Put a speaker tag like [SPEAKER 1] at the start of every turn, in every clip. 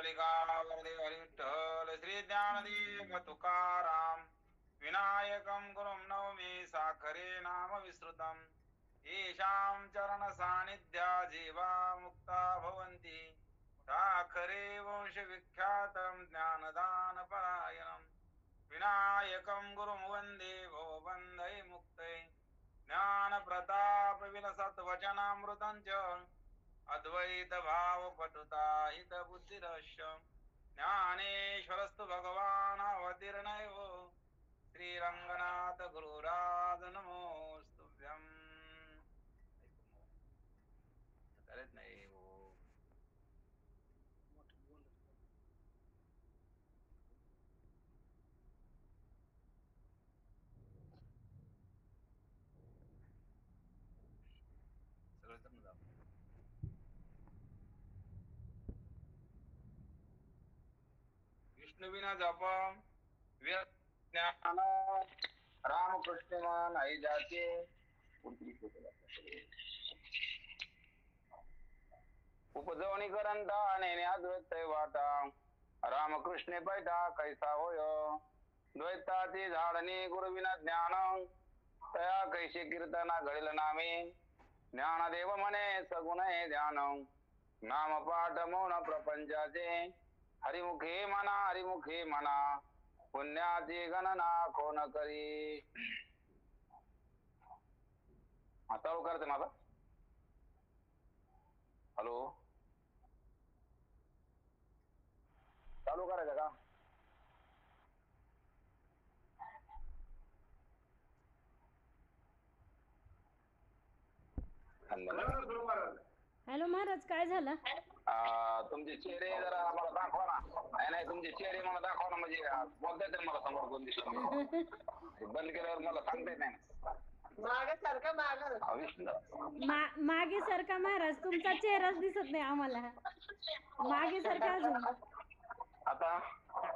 [SPEAKER 1] पुंडलिका वरदे हरी विठ्ठल श्री ज्ञानदेव तुकाराम विनायकं गुरुं नौमि साखरे नाम विस्तृतम् येषां चरण सान्निध्या जीवा मुक्ता भवन्ति साखरे वंश विख्यातं ज्ञानदान परायणम् विनायकं गुरुं वन्दे भवबन्धै मुक्तै ज्ञान प्रताप विलसत् वचनामृतं च अद्वैत भाव पटुता हित बुद्धिरश्य ज्ञानेश्वरस्तु भगवान् अवतीर्णयो श्रीरंगनाथ गुरुराज नमोस्तुभ्यं करत नाही हो सगळं तर जाऊ विष्णुविना जप ज्ञान रामकृष्ण नाही जाते उपजवणी करंता नेण्यात व्यत्यय वाटा रामकृष्ण पैठा कैसा होय द्वैताची झाडणी गुरुविना ज्ञान तया कैसे कीर्तना घडेल नामे ज्ञानदेव म्हणे सगुण हे ध्यान नाम पाठ मौन प्रपंचाचे हरिमुखे म्हणा पुण्याची गणना कोण करी चालू करते माझा हॅलो चालू करायचं का
[SPEAKER 2] हॅलो महाराज काय झालं
[SPEAKER 1] तुमचे चेहरे जरा मला दाखवा ना नाही तुमचे चेहरे मला दाखवा ना म्हणजे बोलता येते मला समोर कोण दिसत बंद केल्यावर मला सांगता येत नाही
[SPEAKER 2] मागे सारखा महाराज तुमचा चेहराच दिसत नाही आम्हाला मागे सारखा अजून
[SPEAKER 1] आता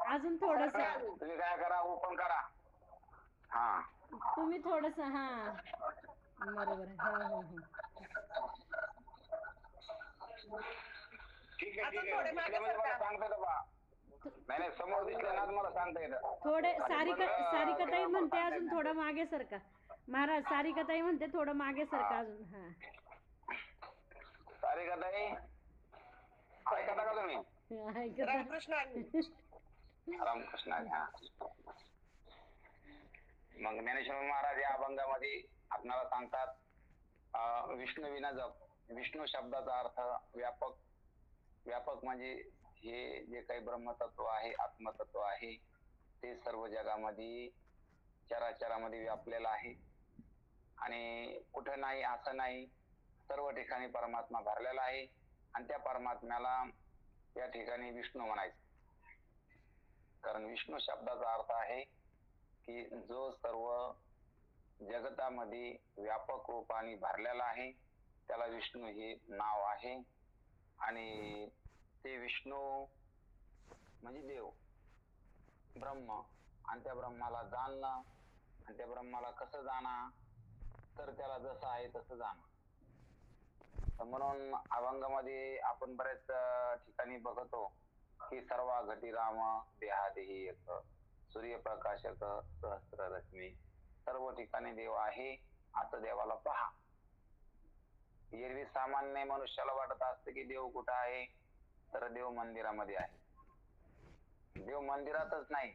[SPEAKER 2] अजून थोडस
[SPEAKER 1] तुम्ही काय करा ओपन करा हा
[SPEAKER 2] तुम्ही थोडस हा बरोबर
[SPEAKER 1] ठीक आहे मला सांगता येतं बा नाही समोर दिसलं ना मला सांगता येतं
[SPEAKER 2] थोडे सारिकाताई म्हणते अजून थोडं मागे सरका महाराज सारिकाताई म्हणते थोडं मागे सरका अजून हा
[SPEAKER 1] सारिकाताई ऐकता का तुम्ही रामकृष्ण हा मग ज्ञानेश्वर महाराज या अभंगामध्ये आपल्याला सांगतात विष्णुविना जप विष्णू शब्दाचा अर्थ व्यापक म्हणजे हे जे काही ब्रह्मतत्व आहे आत्मतत्व आहे ते सर्व जगामध्ये चराचरामध्ये व्यापलेलं आहे आणि कुठं नाही असं नाही सर्व ठिकाणी परमात्मा भरलेला आहे आणि त्या परमात्म्याला या ठिकाणी विष्णू म्हणायचं कारण विष्णू शब्दाचा अर्थ आहे की जो सर्व जगतामध्ये व्यापक रूपाने भरलेला आहे त्याला विष्णू हे नाव आहे आणि ते विष्णू म्हणजे देव ब्रह्म आणि त्या ब्रह्माला जाणणं आणि त्या ब्रह्माला कसं जाणं तर त्याला जसं आहे तसं जाणं म्हणून अभंगामध्ये आपण बऱ्याच ठिकाणी बघतो की सर्व घटी राम देहादेही एक सूर्यप्रकाशक सहस्र रश्मी सर्व ठिकाणी देव आहे असं देवाला पहा एरवी सामान्य मनुष्याला वाटत असते की देव कुठं आहे तर देव मंदिरामध्ये आहे देव मंदिरातच नाही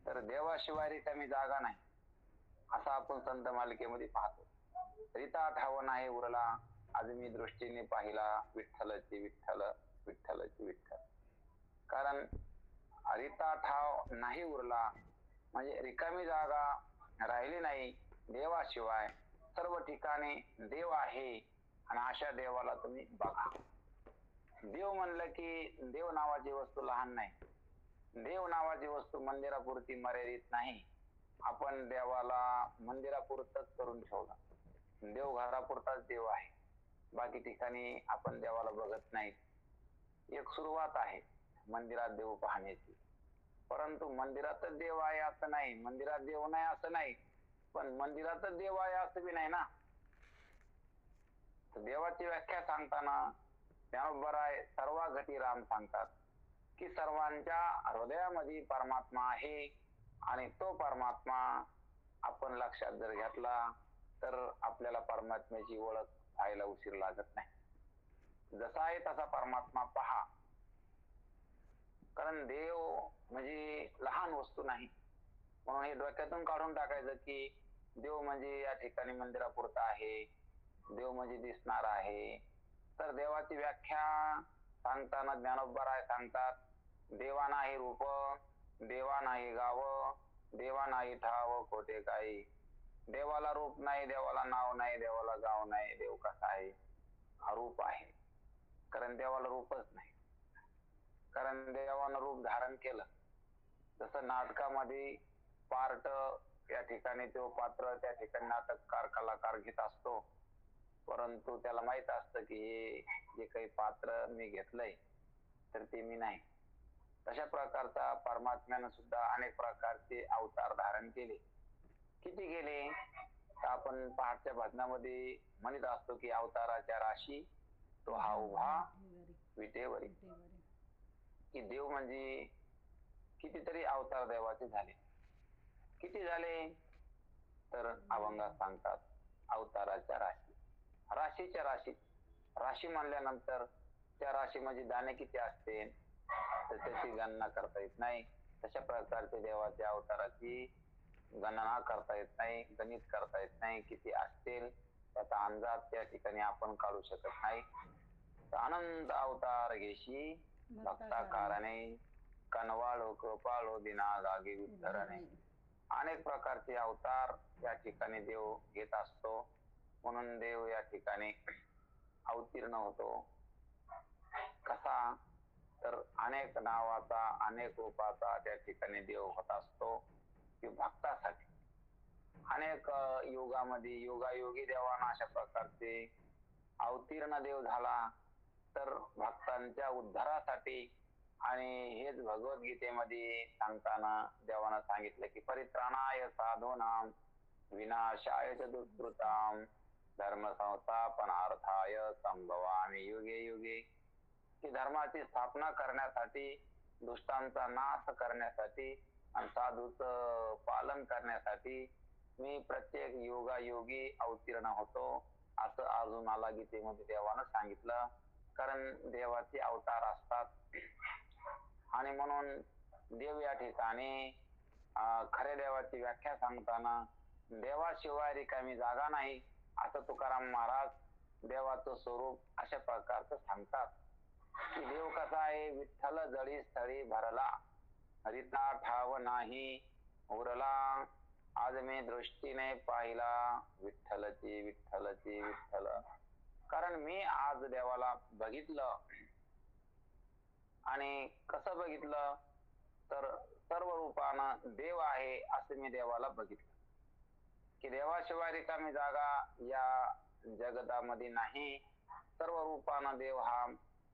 [SPEAKER 1] तर देवाशिवाय रिकामी जागा नाही असं आपण संत मालिकेमध्ये पाहतो रीता ठाव आहे उरला आज मी दृष्टीने पाहिला विठ्ठलची विठ्ठल विठ्ठलची विठ्ठल कारण रीता ठाव नाही उरला म्हणजे रिकामी जागा राहिली नाही देवाशिवाय सर्व ठिकाणी देव आहे आणि अशा देवाला तुम्ही बघा देव म्हणलं की देव नावाची वस्तू लहान नाही देव नावाची वस्तू मंदिरापुरती मर्यादित नाही आपण देवाला मंदिरापुरतच करून ठेवला देव घरापुरताच देव आहे बाकी ठिकाणी आपण देवाला बघत नाही एक सुरुवात आहे मंदिरात देव पाहण्याची परंतु मंदिरातच देव आहे असं नाही मंदिरात देव नाही असं नाही पण मंदिरातच देव आहे असं बी नाही ना देवाची व्याख्या सांगताना ज्ञानोबा राय सर्व घटी राम सांगतात की सर्वांच्या हृदयामध्ये परमात्मा आहे आणि तो परमात्मा आपण लक्षात जर घेतला तर आपल्याला परमात्म्याची ओळख व्हायला उशीर लागत नाही. जसा आहे तसा परमात्मा पहा. कारण देव म्हणजे लहान वस्तू नाही, म्हणून हे डोक्यातून काढून टाकायचं की देव म्हणजे या ठिकाणी मंदिरापुरता आहे, देव म्हणजे दिसणार आहे. तर देवाची व्याख्या सांगताना ज्ञानोबराय सांगतात, देवा नाही रूप, देवा नाही गाव, देवा नाही ठाव कोठे काही. देवाला रूप नाही, देवाला नाव नाही, देवाला गाव नाही. देव कसा आहे? अरूप आहे. कारण देवाला रूपच नाही. कारण देवानं रूप धारण केलं. जसं नाटकामध्ये पार्ट या ठिकाणी तो पात्र त्या ठिकाणी नाटककार कलाकार घेत असतो, परंतु त्याला माहित असतं की हे जे काही पात्र मी घेतलंय तर ते मी नाही. तशा प्रकारचा परमात्म्यानं सुद्धा अनेक प्रकारचे अवतार धारण केले. किती केले तर आपण पहाटच्या भजनामध्ये म्हणत असतो की अवताराच्या राशी तो हा उभा विटेवरी. की देव म्हणजे कितीतरी अवतार देवाचे झाले. किती झाले तर अभंगात सांगतात अवताराच्या राशी. राशीच्या राशी, राशी म्हणल्यानंतर त्या राशी म्हणजे दाणे किती असते तर त्याची गणना करता येत नाही. तशा प्रकारचे देवाच्या अवताराची गणना करता येत नाही, गणित करता येत नाही. किती असतील त्याचा अंदाज त्या ठिकाणी आपण काढू शकत नाही. अनंत अवतार घेशी भक्ता कारणे, कनवाळो कृपाळो दिना लागे विठ्ठरणे. अनेक प्रकारचे अवतार या ठिकाणी देव घेत असतो. म्हणून देव या ठिकाणी अवतीर्ण होतो. कसा तर अनेक नावाचा, अनेक रूपाचा त्या ठिकाणी देव होत असतो की भक्तासाठी. अनेक युगामध्ये योगायोगी देवाना अशा प्रकारचे अवतीर्ण देव झाला तर भक्तांच्या उद्धारासाठी. आणि हेच भगवद्गीतेमध्ये सांगताना देवानं सांगितलं की परित्राणाय साधूनां विनाशाय च दुष्कृतां धर्म संस्थापनार्थाय संभवामि युगे युगे. की धर्माची स्थापना करण्यासाठी, दुष्टांचा नाश करण्यासाठी आणि साधूचं पालन करण्यासाठी मी प्रत्येक योगायोगी अवतीर्ण होतो असं अर्जुनाला गीतेमध्ये देवानं सांगितलं. कारण देवाचे अवतार असतात. आणि म्हणून देव या ठिकाणी खऱ्या देवाची व्याख्या सांगताना देवाशिवाय रिकामी जागा नाही असं तुकाराम महाराज देवाचं स्वरूप अशा प्रकारचं सांगतात. की देव कसा आहे? विठ्ठल जळी स्थळी भरला, हरिता ठाव नाही उरला, आज मी दृष्टीने पाहिला विठ्ठलची विठ्ठलची विठ्ठल. कारण मी आज देवाला बघितलं. आणि कसं बघितलं तर सर्व रूपानं देव आहे असं मी देवाला बघितलं. की देवाशिवाय रिकामी जागा या जगतामध्ये नाही, सर्व रूपानं देव हा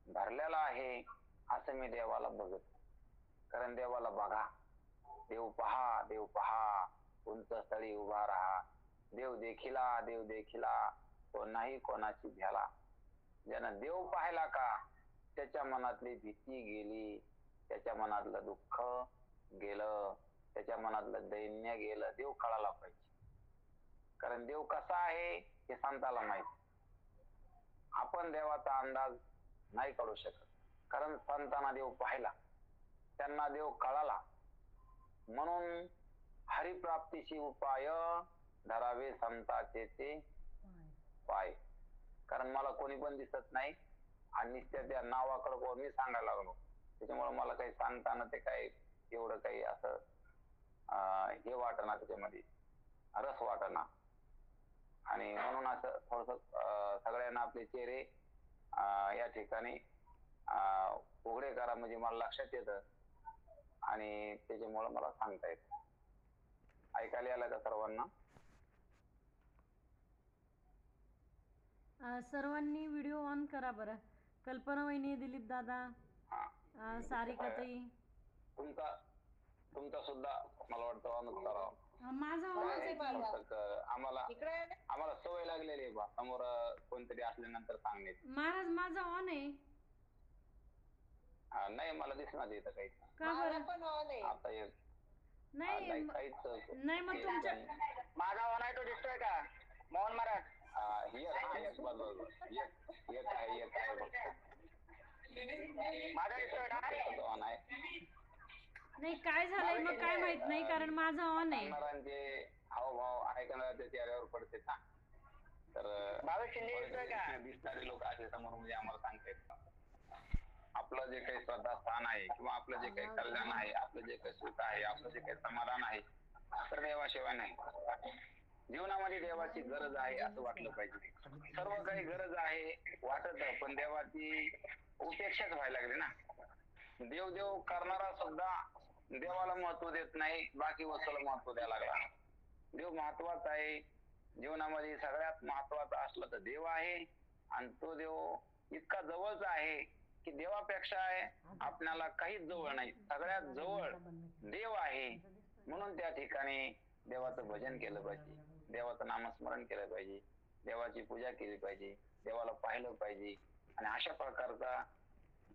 [SPEAKER 1] भरलेला आहे असं मी देवाला बघत. कारण देवाला बघा, देव पहा, देव पहा, उंच स्थळी उभा राहा. देव देखिला तो नाही कोणाची भ्याला. ज्यानं देव पाहिला का त्याच्या मनातली भीती गेली, त्याच्या मनातलं दुःख गेलं, त्याच्या मनातलं दैन्य गेलं. देव कळाला पाहिजे. कारण देव कसा आहे हे संताला माहिती. आपण देवाचा अंदाज नाही काढू शकत. कारण संतांना देव पाहिला, त्यांना देव कळाला. म्हणून हरिप्राप्तीची उपाय धरावे संताचे ते पाय. कारण मला कोणी पण दिसत नाही आणि त्या नावाकडे कोण मी सांगायला लागलो, त्याच्यामुळे मला काही सांगताना ते काही एवढं काही असं हे वाटना, त्याच्यामध्ये रस वाटना. आणि म्हणून असं थोडस सगळ्यांना आपले चेहरे या ठिकाणी उघडे करा म्हणजे मला लक्षात येतं आणि त्याच्यामुळे मला सांगता येत. ऐकायला आलं का सर्वांना?
[SPEAKER 2] सर्वांनी व्हिडिओ ऑन करा बरं. कल्पना वहिनी, दिलीप दादा, सारिकाताई. तुमचा सुद्धा मला वाटतं ऑनच करावा. माझा ऑनच आहे की.
[SPEAKER 1] आम्हाला सवय लागलेली आहे बा समोर कोणतरी असल्यानंतर सांगण्याची.
[SPEAKER 2] महाराज माझा ऑन आहे.
[SPEAKER 1] नाही मला दिसणार येतं काही.
[SPEAKER 2] का बरं?
[SPEAKER 3] पण ऑन आहे.
[SPEAKER 1] आता एक
[SPEAKER 2] नाही
[SPEAKER 1] नाही
[SPEAKER 2] म-
[SPEAKER 1] काहीच
[SPEAKER 2] नाही मग तुमच्या
[SPEAKER 3] माझा ऑन आहे तो दिसतोय का मोहन महाराज?
[SPEAKER 1] एक बरोबर एक आहे बघतो.
[SPEAKER 3] माझा दिसतोय का?
[SPEAKER 1] एकच ऑन आहे.
[SPEAKER 2] नाही काय झालंय मग काय माहित नाही, कारण माझा ऑन आहे.
[SPEAKER 1] सांगणाऱ्यांचे हावभाव ऐकणाऱ्याच्या चेहऱ्यावर पडते ना. तर
[SPEAKER 3] भावेश शिंदे दिसतोय का?
[SPEAKER 1] दिसणारे लोक असे समोर म्हणजे आम्हाला सांगतायत. आपलं जे काही श्रद्धास्थान आहे किंवा आपलं जे काही कल्याण आहे, आपलं जे काही सुख आहे, आपलं जे काही समाधान आहे, तर देवाशिवाय नाही. जीवनामध्ये देवाची गरज आहे असं वाटलं पाहिजे. सर्व काही गरज आहे वाटत, पण देवाची उपेक्षाच व्हायला लागली ना. देव देव करणारा सुद्धा देवाला महत्व देत नाही, बाकी वस्तूला महत्व द्यायला लागला. देव महत्वाचा आहे. जीवनामध्ये सगळ्यात महत्वाचा असला तर देव आहे, आणि तो देव इतका जवळचा आहे की देवापेक्षा आपल्याला काहीच जवळ नाही. सगळ्यात जवळ देव आहे. म्हणून त्या ठिकाणी देवाचं भजन केलं पाहिजे, देवाचं नामस्मरण केलं पाहिजे, देवाची पूजा केली पाहिजे, देवाला पाहिलं पाहिजे. आणि अशा प्रकारचा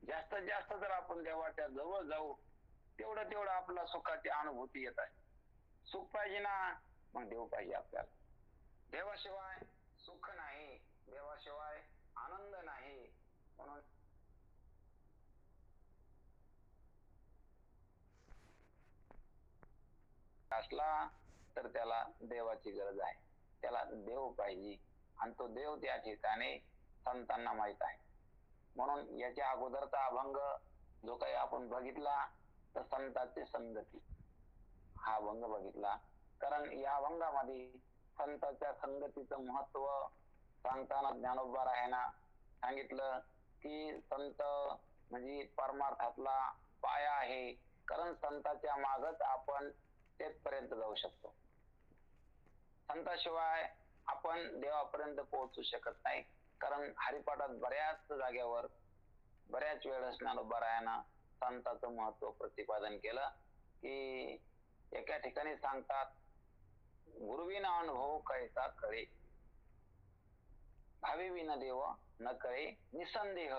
[SPEAKER 1] जास्तीत जास्त जर आपण देवाच्या जवळ जाऊ, तेवढं आपला सुखाची अनुभूती येत आहे. सुख पाहिजे ना, मग देव पाहिजे आपल्याला. देवाशिवाय सुख नाही, देवाशिवाय आनंद नाही. म्हणून असला तर त्याला देवाची गरज आहे, त्याला देव पाहिजे, आणि तो देव त्या ठिकाणी संतांना माहित आहे. म्हणून याच्या अगोदरचा अभंग जो काही आपण बघितला, तर संतांची संगती हा अभंग बघितला. कारण या अभंगामध्ये संतांच्या संगतीचं महत्व सांगताना ज्ञानोबा रायांना सांगितलं की संत म्हणजे परमार्थातला पाया आहे. कारण संतांच्या मागच आपण तेथपर्यंत जाऊ शकतो. संताशिवाय आपण देवापर्यंत पोहोचू शकत नाही. कारण हरिपाठात बऱ्याच जागेवर बऱ्याच वेळेस ज्ञानोबा रायांना संतांचं महत्व प्रतिपादन केलं की एका ठिकाणी सांगतात, गुरुविना अनुभव कैसा कळे, भाविविना देव न कळे निसंदेह.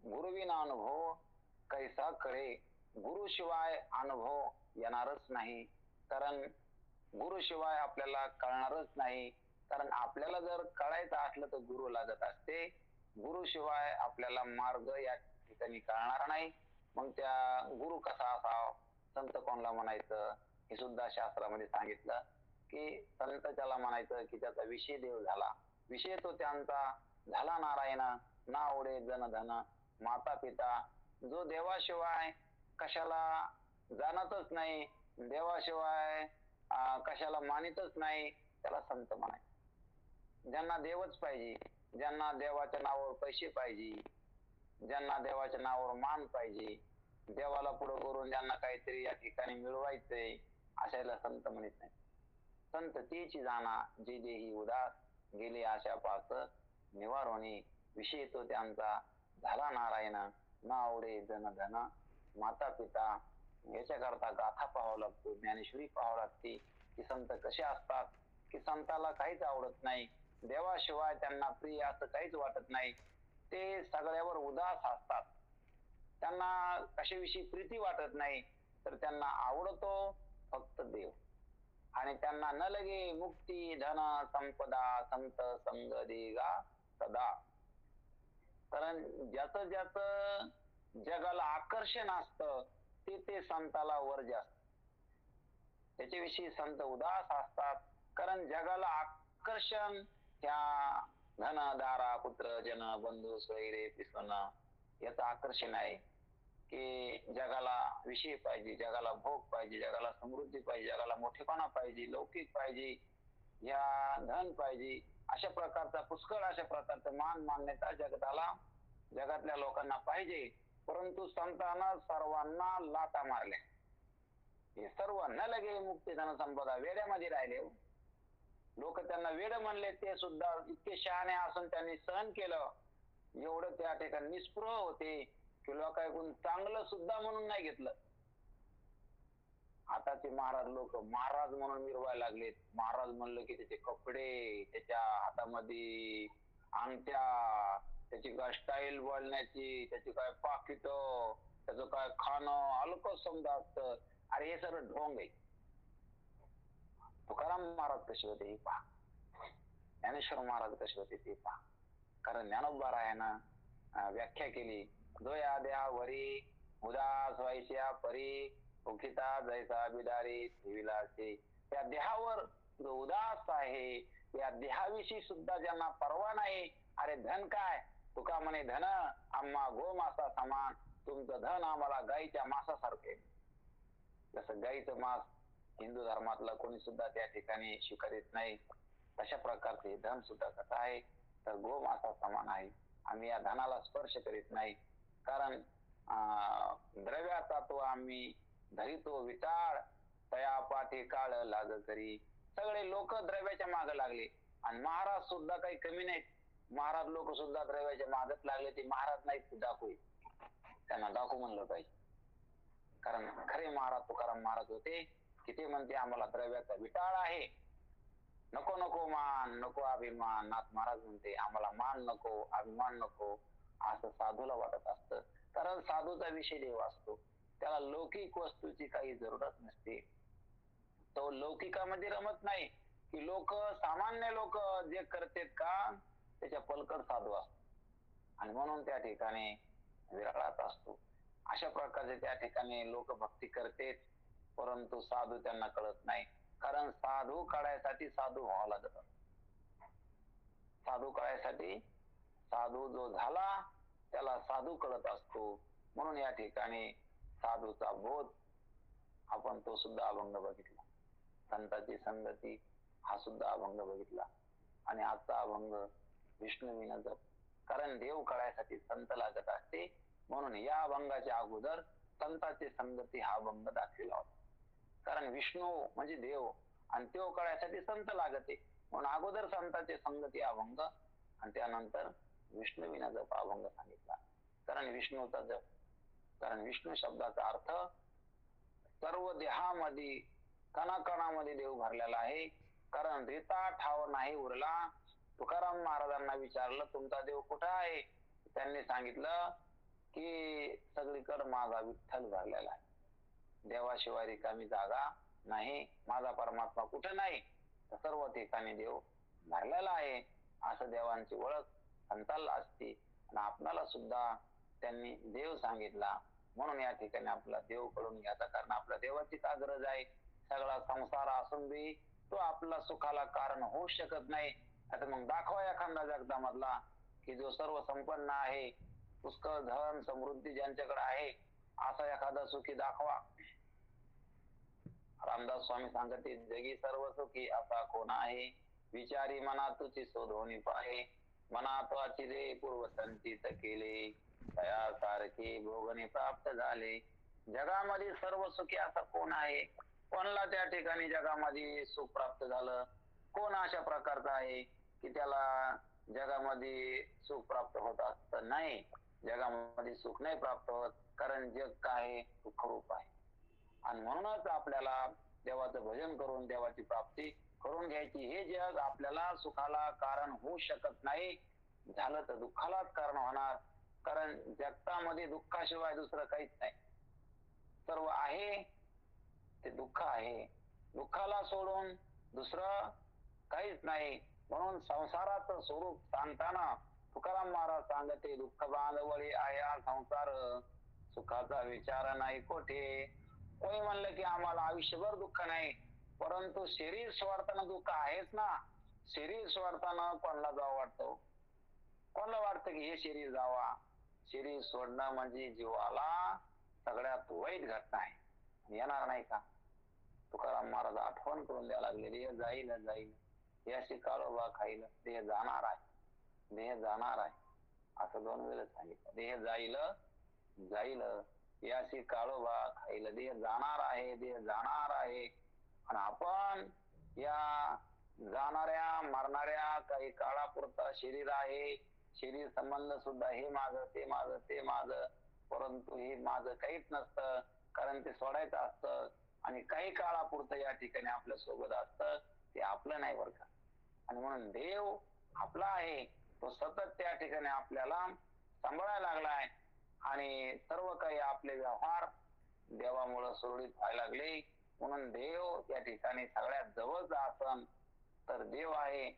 [SPEAKER 1] गुरुविना अनुभव कैसा कळे, गुरुशिवाय अनुभव येणारच नाही. कारण गुरुशिवाय आपल्याला कळणारच नाही. कारण आपल्याला जर कळायचं असलं तर गुरु लागत असते. गुरुशिवाय आपल्याला मार्ग या ठिकाणी कळणार नाही. मग त्या गुरु कसा असावा, संत कोणाला म्हणायचं हे सुद्धा शास्त्रामध्ये सांगितलं की संत त्याला म्हणायचं की त्याचा विषय देव झाला, विषय तो त्यांचा झाला नारायण, ना आवडे जन धन माता पिता. जो देवाशिवाय कशाला जाणतच नाही, देवाशिवाय कशाला मानितच नाही, त्याला संत म्हणायचं. ज्यांना देवच पाहिजे, ज्यांना देवाच्या नावावर पैसे पाहिजे, ज्यांना देवाच्या नावावर मान पाहिजे, देवाला पुढं करून ज्यांना काहीतरी या ठिकाणी मिळवायचंय, अशाला संत म्हणत नाही. संत तेची जाणा जे देही उदास, गेले आशा पास निवारोणी. विषय तो त्यांचा झाला नारायण, ना आवडे जन धन माता पिता. याच्याकरता गाथा पाहावं लागतो, ज्ञानेश्वरी पाहावं लागते की संत कसे असतात. की संताला काहीच आवडत नाही, देवाशिवाय त्यांना प्रिय असं काहीच वाटत नाही. ते सगळ्यावर उदास असतात, त्यांना कशाविषयी प्रीती वाटत नाही, तर त्यांना आवडतो फक्त देव. आणि त्यांना न लगे मुक्ती धन संपदा, संत संग देगा सदा. कारण ज्याचं ज्याचं जगाला आकर्षण असतं ते संताला वर्ज असत, त्याच्याविषयी संत उदास असतात. कारण जगाला आकर्षण ह्या धन दारा पुत्र जन बंधू स्वैरे पिसन याचं आकर्षण आहे. की जगाला विषय पाहिजे, जगाला भोग पाहिजे, जगाला समृद्धी पाहिजे, जगाला मोठेपणा पाहिजे, लौकिक पाहिजे, या धन पाहिजे. अशा प्रकारचा पुष्कळ अशा प्रकारचा मान मान्यता जगताला जगातल्या लोकांना पाहिजे. परंतु संतांना सर्वांना लाथा मारल्या. हे सर्व न लगे मुक्ती धन संपदा वेड्यामध्ये राहिले. लोक त्यांना वेड म्हणले, ते सुद्धा इतके शहाणे असून त्यांनी सहन केलं. एवढं त्या ठिकाणी निस्पृह होते की लोकांकडून चांगलं सुद्धा म्हणून नाही घेतलं. आताचे महाराज लोक महाराज म्हणून मिरवायला लागलेत. महाराज म्हणलं की त्याचे कपडे, त्याच्या हातामध्ये अंगठ्या, त्याची काय स्टाईल बोलण्याची, त्याची काय पाकिट, त्याचं काय खाणं हलकं समजा असतं. अरे हे सगळं ढोंग आहे. तुकाराम महाराज कसे होते हे पहा, ज्ञानेश्वर महाराज कसे होते ते पहा. कारण ज्ञानोबा रायानं व्याख्या केली, जो या देहावरी उदास व्हायच्या परी उखिता जैसा बिदारी ठेविलासे. त्या देहावर जो उदास आहे, या देहाविषयी सुद्धा ज्यांना परवा नाही. अरे धन काय, तुका म्हणे धन आम्हा गो मासा समान, तुमचं धन आम्हाला गाईच्या मांसासारखे. जसं गाईचं मांस हिंदू धर्मातलं कोणी सुद्धा त्या ठिकाणी स्वीकारित नाही, तशा प्रकारचे धन सुद्धा कसं आहे तर गो मासा समान आहे. आम्ही या धनाला स्पर्श करीत नाही. कारण द्रव्याचा तो आम्ही धरितो विचार, तया पाठी काळ लाग करी. सगळे लोक द्रव्याच्या मागे लागले आणि महाराज सुद्धा काही कमी नाहीत. महाराज लोक सुद्धा द्रव्याच्या मागत लागले. ते महाराज नाहीत, दाखवू, त्यांना दाखवू म्हणलं पाहिजे. कारण खरे महाराज तुकाराम महाराज होते की ते म्हणते आम्हाला द्रव्याचा विटाळ आहे, नको नको मान नको अभिमान. नाथ महाराज म्हणते आम्हाला मान नको अभिमान नको. असं साधूला वाटत असतं. कारण साधूचा विषय देव असतो, त्याला लौकिक वस्तूची काही जरूरत नसते. तो लौकिकामध्ये रमत नाही की लोक सामान्य लोक जे करतात का त्याच्या पलकड साधू असतो आणि म्हणून त्या ठिकाणी विरळात असतो. अशा प्रकारचे त्या ठिकाणी लोक भक्ती करतात, परंतु साधू त्यांना कळत नाही. कारण साधू काढायसाठी साधू व्हावं लागत. साधू काढायसाठी साधू जो झाला त्याला साधू कळत असतो. म्हणून या ठिकाणी साधूचा बोध आपण तो सुद्धा अभंग बघितला. संतांची संगती हा सुद्धा अभंग बघितला. आणि आजचा अभंग विष्णू विना जप. कारण देव कळायसाठी संत लागत असते, म्हणून या अभंगाच्या अगोदर संतांची संगती हा अभंग दाखविला होता. कारण विष्णू म्हणजे देव आणि तो कळायसाठी संत लागते, म्हणून अगोदर संतांची संगती अभंग आणि त्यानंतर विष्णू विना जप अभंग सांगितला. कारण विष्णूचा जप, कारण विष्णू शब्दाचा अर्थ सर्व देहामध्ये कणाकणामध्ये देव भरलेला आहे. कारण रीता ठाव नाही उरला. तुकाराम महाराजांना विचारलं तुमचा देव कुठं आहे, त्यांनी सांगितलं की सगळीकडे माझा विठ्ठल भरलेला आहे, देवाशिवाय रिकामी जागा नाही, माझा परमात्मा कुठं नाही, सर्व ठिकाणी देव भरलेला आहे. असं देवांची ओळख संतांना असते आणि आपणाला सुद्धा त्यांनी देव सांगितला. म्हणून या ठिकाणी आपला देव कळून घ्यायचा. कारण आपल्या देवाची का गरज आहे. सगळा संसार असून बी तो आपला सुखाला कारण होऊ शकत नाही. आता मग दाखवा एखादा जगदामधला की जो सर्व संपन्न आहे, पुष्कळ धन समृद्धी ज्यांच्याकडे आहे, असा एखादा सुखी दाखवा. रामदास स्वामी सांगते जगी सर्व सुखी असा कोण आहे, विचारी मना तुझी शोधोनी पाहे, मना त्वाची रे पूर्व संचित केले, तयासारखे भोगणे प्राप्त झाले. जगामध्ये सर्व सुखी असा कोण आहे. कोणाला त्या ठिकाणी जगामध्ये सुख प्राप्त झालं. कोण अशा प्रकारचा आहे की त्याला जगामध्ये सुख प्राप्त होत असतं. नाही, जगामध्ये सुख नाही प्राप्त होत. कारण जग काय दुःखरूप आहे आणि म्हणूनच आपल्याला देवाचं भजन करून देवाची प्राप्ती करून घ्यायची. हे जग आपल्याला सुखाला कारण होऊ शकत नाही, झालं तर दुःखालाच कारण होणार. कारण जगतामध्ये दुःखाशिवाय दुसरं काहीच नाही. सर्व आहे ते दुःख आहे, दुःखाला सोडून दुसरं काहीच नाही. म्हणून संसाराचं स्वरूप सांगताना तुकाराम महाराज सांगते दुःख बांधवळी आहे हा संसार, सुखाचा विचार नाही कोठे. कोणी म्हणलं की आम्हाला आयुष्यभर दुःख नाही, परंतु शरीर सोडताना दुःख आहेच ना. शरीर सोडताना कोणाला जावं वाटतं, कोणाला वाटतं की हे शरीर जावा. शरीर सोडणं म्हणजे जीवाला सगळ्यात वाईट घटना आहे. येणार नाही का. तुकाराम महाराज आठवण करून द्यायला लागले, देह जाईल जाईल याशी काळोबा खाईल. देह जाणार आहे, देह जाणार आहे असं 2 वेळेला सांगितलं. देह जाईल जाईल याशी काळोबा खाईल. देह जाणार आहे, देह जाणार आहे. आणि आपण या जाणाऱ्या मरणाऱ्या काही काळापुरता शरीर आहे. शरीर संबंध सुद्धा हे माझं ते माझं ते माझं, परंतु हे माझं काहीच नसतं. कारण ते सोडायचं असतं आणि काही काळापुरतं या ठिकाणी आपल्या सोबत असतं, ते आपलं नाही बरं का. आणि म्हणून देव आपला आहे, तो सतत त्या ठिकाणी आपल्याला सांभाळायला लागलाय. आणि सर्व काही आपले व्यवहार देवामुळे सुरळीत व्हायला लागले. म्हणून देव त्या ठिकाणी सगळ्यात जवळचा असन तर देव आहे.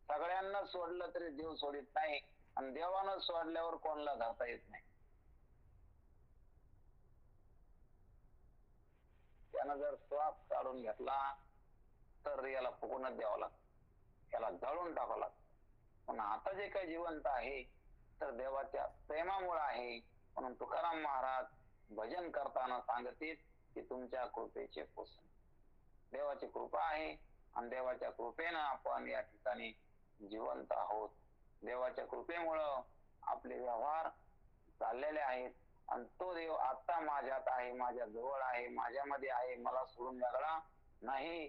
[SPEAKER 1] सगळ्यांना सोडलं तरी देव सोडित नाही, आणि देवानं सोडल्यावर कोणाला धरता येत नाही. त्यानं जर श्वास काढून घेतला तर याला फुकूनच द्यावं लागतं, याला जाळून टाकावं लागतं. पण आता जे काही जिवंत आहे तर देवाच्या प्रेमामुळे आहे. म्हणून तुकाराम महाराज भजन करताना सांगतील की तुमच्या कृपेचे पोषण. देवाची कृपा आहे आणि देवाच्या कृपेनं आपण या ठिकाणी जिवंत आहोत. देवाच्या कृपेमुळं आपले व्यवहार चाललेले आहेत, आणि तो देव आता माझ्यात आहे, माझ्या जवळ आहे, माझ्यामध्ये आहे, मला सोडून वेगळा नाही.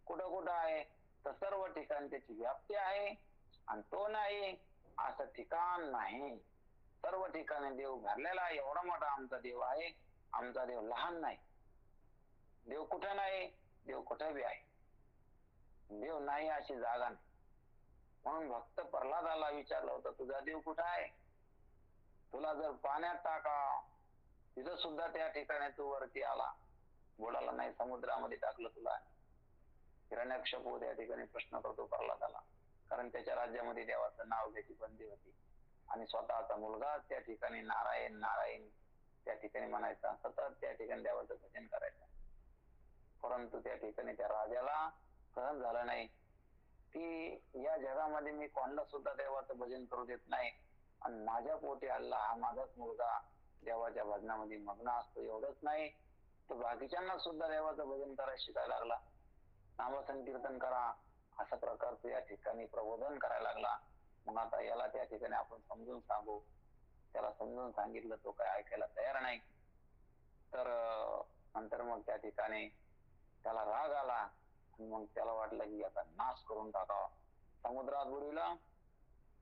[SPEAKER 1] कुठं कुठं आहे तर सर्व ठिकाणी त्याची व्याप्ती आहे, आणि तो नाही असं ठिकाण नाही. सर्व ठिकाणी देव भरलेला आहे. एवढा मोठा आमचा देव आहे. आमचा देव लहान नाही. देव कुठं नाही, देव कुठं बी आहे. देव नाही अशी जागा नाही. म्हणून भक्त प्रल्हादाला विचारलं होतं, तुझा देव कुठं आहे? तुला जर पाण्यात टाका, तिथं सुद्धा त्या ठिकाणी तू वरती आला. बुडाला नाही, समुद्रामध्ये टाकलं तुला. हिरण्यकश्यपू त्या ठिकाणी प्रश्न करतो प्रल्हादाला, कारण त्याच्या राज्यामध्ये देवाचं नाव घ्यायची बंदी होती, आणि स्वतःचा मुलगा त्या ठिकाणी नारायण नारायण त्या ठिकाणी म्हणायचा, सतत त्या ठिकाणी देवाचं भजन करायचं. परंतु त्या ठिकाणी त्या राजाला सहन झालं नाही की या जगामध्ये मी कोणाला सुद्धा देवाचं भजन करू देत नाही, आणि माझ्या पोटी आलेला हा माझाच मुलगा देवाच्या भजनामध्ये मग्न असतो. एवढंच नाही, तो बाकीच्यांना सुद्धा देवाचं भजन करायला शिकायला लागला. नामसंकीर्तन करा अशा प्रकारचं या ठिकाणी प्रबोधन करायला लागला. मग आता याला त्या ठिकाणी आपण समजून सांगू. त्याला समजून सांगितलं, तो काय ऐकायला तयार नाही. तर नंतर मग त्या ठिकाणी त्याला राग आला, आणि मग त्याला वाटलं की आता नाश करून टाकावा. समुद्रात बुडीला,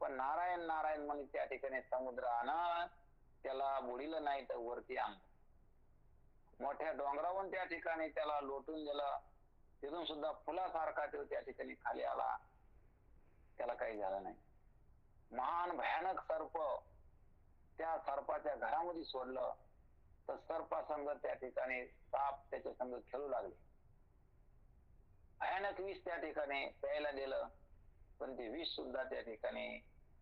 [SPEAKER 1] पण नारायण नारायण म्हणजे त्या ठिकाणी समुद्रानं त्याला बुडीलं नाही तर वरती आणलं. मोठ्या डोंगरावरून त्या ठिकाणी त्याला लोटून दिलं. तिथून सुद्धा फुलासारखा तो त्या ठिकाणी खाली आला. त्याला काही झालं नाही. महान भयानक सर्प त्या सर्पाच्या घरामध्ये सोडलं, तर सर्पासंग त्या ठिकाणी साप त्याच्या संग खेळू लागले. भयानक विष त्या ठिकाणी प्यायला दिलं, पण ते विष सुद्धा त्या ठिकाणी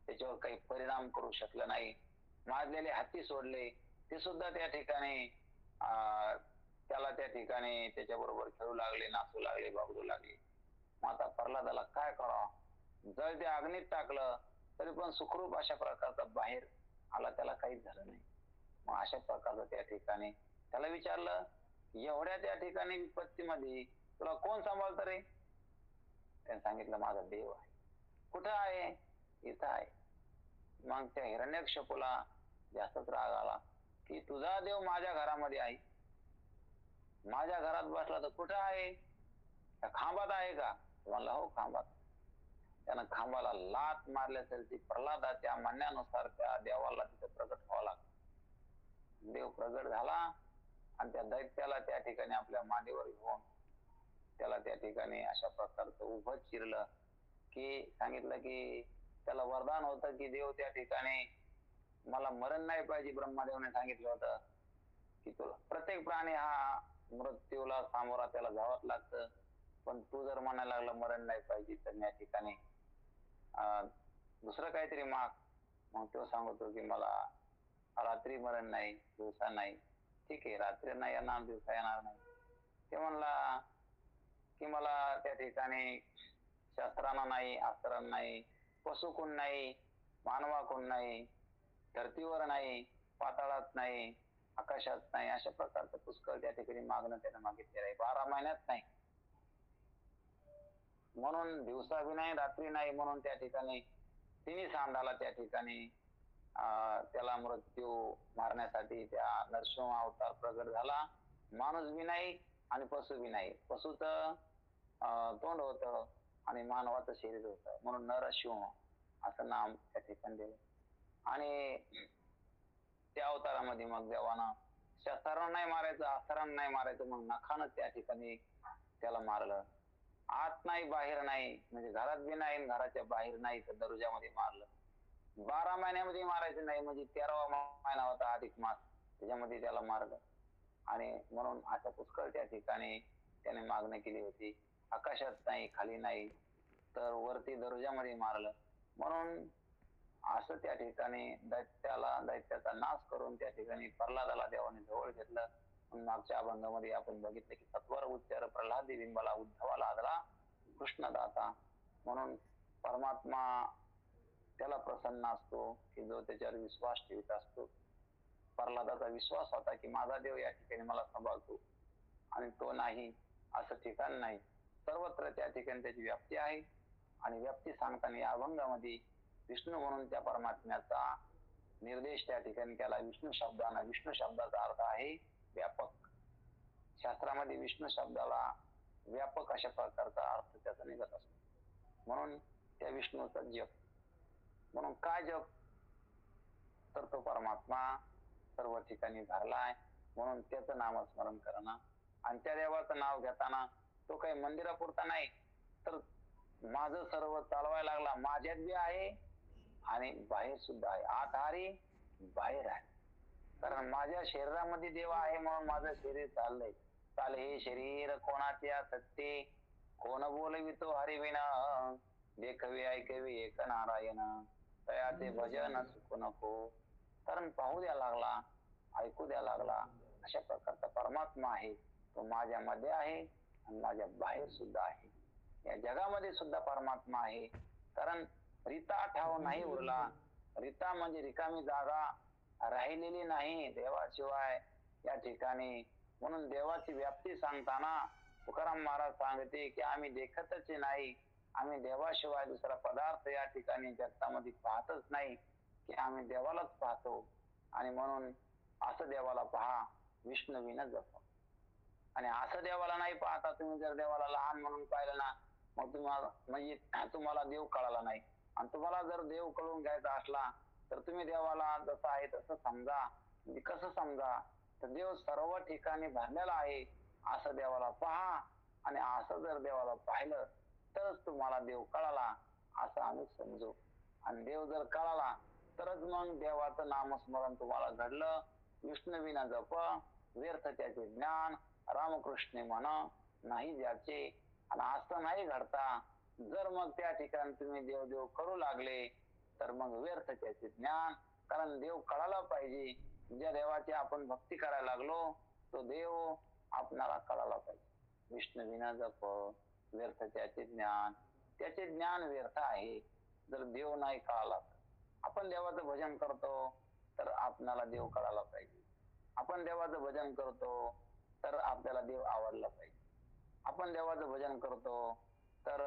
[SPEAKER 1] त्याच्यावर काही परिणाम करू शकलं नाही. माजलेले हत्ती सोडले, ते सुद्धा त्या ठिकाणी त्याला त्या ठिकाणी त्याच्या बरोबर खेळू लागले, नाचू लागले, बागडू लागले. मग आता प्रल्हादाला काय करावं? जळत्या अग्नीत टाकलं तरी पण सुखरूप अशा प्रकारचा बाहेर आला, त्याला काहीच झालं नाही. मग अशा प्रकारचं त्या ठिकाणी त्याला विचारलं, एवढ्या त्या ठिकाणी विपत्तीमध्ये तुला कोण सांभाळतं रे? त्याने सांगितलं, माझा देव आहे. कुठं आहे? इथं आहे. मग त्या हिरण्यकश्यपूला जास्तच राग आला की तुझा देव माझ्या घरामध्ये आहे, माझ्या घरात बसला तर कुठं आहे? त्या खांबात आहे का? म्हणला, हो खांबात. त्यानं खांबाला लात मारल्यासारखी प्रल्हादाच्या म्हणण्यानुसार त्या देवाला तिथे प्रगट व्हावं लागलं. देव प्रगट झाला आणि त्या दैत्याला त्या ठिकाणी आपल्या मांडीवर घेऊन त्याला त्या ठिकाणी अशा प्रकारचं उभं चिरलं, की सांगितलं की त्याला वरदान होतं की देव त्या ठिकाणी मला मरण नाही पाहिजे. ब्रह्मदेवने सांगितलं होतं की तुला प्रत्येक प्राणी हा मृत्यूला सामोरा त्याला जावंच लागतं, पण तू जर म्हणायला लागला मरण नाही पाहिजे तर या ठिकाणी दुसरं काहीतरी माग. मग तो सांगतो की मला रात्री मरण नाही, दिवसा नाही. ठीक आहे, रात्री नाही येणार, दिवसा येणार नाही. ते म्हणला की मला त्या ठिकाणी शस्त्रांना नाही, अस्त्रांना नाही, पशुकुण नाही, मानवाकुण नाही, धरतीवर नाही, पाताळात नाही, आकाशात नाही. अशा प्रकारचं पुष्कळ त्या ठिकाणी मागणं त्यानं मागितलेलं आहे. 12 महिन्यात नाही, म्हणून दिवसा बी नाही, रात्री नाही. म्हणून त्या ठिकाणी तिन्ही सांडाला त्या ठिकाणी त्याला मृत्यू मारण्यासाठी त्या नरसिंह अवतार प्रगट झाला. माणूस बी नाही आणि पशु बी नाही. पशुचं तोंड होतं आणि मानवाचं शरीर होतं, म्हणून नरसिंह असं नाम त्या ठिकाणी दिलं. आणि त्या अवतारामध्ये मग देवानं शस्त्रानं नाही मारायचं, अस्त्रानं नाही मारायचं, मग नखानं त्या ठिकाणी त्याला मारलं. आत नाही बाहेर नाही, म्हणजे घरात बी नाही घराच्या बाहेर नाही, तर दरुजामध्ये मारलं. 12 महिन्यामध्ये मारायचं नाही, म्हणजे 13वा महिना होता अधिक मास, त्याच्यामध्ये त्याला मारलं. आणि म्हणून अशा पुष्कळ त्या ठिकाणी त्याने मागणी केली होती. आकाशात नाही, खाली नाही, तर वरती दर्जामध्ये मारलं. म्हणून असं त्या ठिकाणी दैत्याचा नाश करून त्या ठिकाणी प्रल्हादाला देवाने जवळ घेतलं. मागच्या अभंगामध्ये आपण बघितलं की सत्वर उच्चार प्रल्हादी बिंबाला उद्धवा लादला कृष्णदाता. म्हणून परमात्मा त्याला प्रसन्न असतो की जो त्याच्यावर विश्वास ठेवत असतो. प्रल्हादाचा विश्वास होता की माझा देव या ठिकाणी मला सांभाळतो, आणि तो नाही असं ठिकाण नाही, सर्वत्र त्या ठिकाणी त्याची व्याप्ती आहे. आणि व्याप्ती सांगताना या अभंगामध्ये विष्णू म्हणून त्या परमात्म्याचा निर्देश त्या ठिकाणी केला विष्णू शब्दाना. विष्णू शब्दाचा अर्थ आहे व्यापक. शास्त्रामध्ये विष्णू शब्दाला व्यापक अशा प्रकारचा अर्थ त्याचा निघत असतो. म्हणून त्या विष्णूचा जप. म्हणून काय जप? तर तो परमात्मा सर्व ठिकाणी भरलाय, म्हणून त्याचं नामस्मरण करणं. आणि त्या देवाचं नाव घेताना तो काही मंदिरापुरता नाही, तर माझं सर्व चालवायला लागला, माझ्यात बी आहे आणि बाहेर सुद्धा आहे. आत हारी बाहेर आहे. कारण माझ्या शरीरामध्ये देव आहे, म्हणून माझं शरीर चाललंय. चाल हे शरीर कोणाच्या सत्ते, कोण बोलवितो हरिविना, देखवे ऐकवे एक नारायण, तयाचे भजन चुकू नको. कारण पाहू द्या लागला, ऐकू द्या लागला, अशा प्रकारचा परमात्मा आहे. तो माझ्या मध्ये आहे आणि माझ्या बाहेर सुद्धा आहे. या जगामध्ये सुद्धा परमात्मा आहे. कारण रिता ठाव नाही उरला. रिता म्हणजे रिकामी जागा राहिलेली नाही देवाशिवाय या ठिकाणी. म्हणून देवाची व्याप्ती सांगताना तुकाराम महाराज सांगते की आम्ही देखतच नाही, आम्ही देवाशिवाय दुसरा पदार्थ या ठिकाणी जगतामध्ये पाहतच नाही, की आम्ही देवालाच पाहतो. आणि म्हणून असं देवाला पहा, विष्णुविना जप. आणि असं देवाला नाही पाहता तुम्ही, जर देवाला लहान म्हणून पाहिलं ना, मग तुम्हाला म्हणजे तुम्हाला देव कळाला नाही. आणि तुम्हाला जर देव कळून घ्यायचा असला तर तुम्ही देवाला जसं आहे तसं समजा. म्हणजे कसं समजा? तर देव सर्व ठिकाणी भरलेला आहे असं देवाला पहा. आणि असं जर देवाला पाहिलं तरच तुम्हाला देव कळाला असं आम्ही समजू. आणि देव जर कळाला तरच मग देवाचं नामस्मरण तुम्हाला घडलं. विष्णुविना जप व्यर्थ त्याचे ज्ञान, रामकृष्ण म्हण नाही ज्याचे. आणि असं नाही घडता जर मग त्या ठिकाणी तुम्ही देव देव करू लागले तर मग व्यर्थ त्याचे ज्ञान. कारण देव कळायला पाहिजे. ज्या देवाची आपण भक्ती करायला लागलो तो देव आपणाला कळायला पाहिजे. विष्णुविना जप व्यर्थ त्याचे ज्ञान. त्याचे ज्ञान व्यर्थ आहे जर देव नाही कळाला. आपण देवाचं भजन करतो तर आपणाला देव कळायला पाहिजे. आपण देवाचं भजन करतो तर आपल्याला देव आवडला पाहिजे. आपण देवाचं भजन करतो तर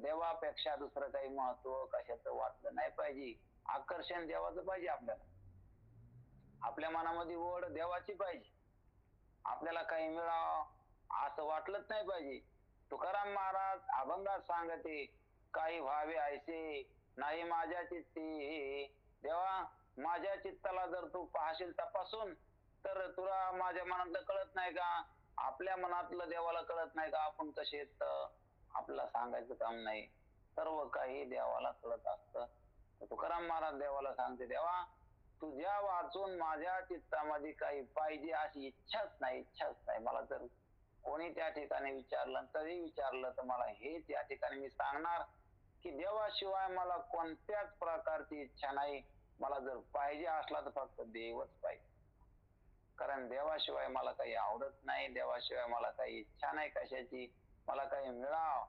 [SPEAKER 1] देवापेक्षा दुसरं काही महत्व कशाचं वाटलं नाही पाहिजे. आकर्षण देवाचं पाहिजे आपल्याला. आपल्या मनामध्ये ओढ देवाची पाहिजे. आपल्याला काही मिळावं असं वाटलंच नाही पाहिजे. तुकाराम महाराज अभंगात सांगते, काही व्हावे ऐसे नाही माझ्या चित्ती. देवा माझ्या चित्ताला जर तू पाहशील तपासून तर तुला माझ्या मनातलं कळत नाही का? आपल्या मनातलं देवाला कळत नाही का? आपण कसे आहेत आपल्याला सांगायचं काम नाही. सर्व काही देवाला कळत असतं. तुकाराम महाराज देवाला सांगते, देवा तुझ्या वाचून माझ्या चित्तामध्ये काही पाहिजे अशी इच्छाच नाही. मला जर कोणी त्या ठिकाणी विचारलं, तरी विचारलं तर मला हेच या ठिकाणी मी सांगणार की देवाशिवाय मला कोणत्याच प्रकारची इच्छा नाही. मला जर पाहिजे असला तर फक्त देवच पाहिजे. कारण देवाशिवाय मला काही आवडत नाही. देवाशिवाय मला काही इच्छा नाही कशाची. मला काही मिळावं,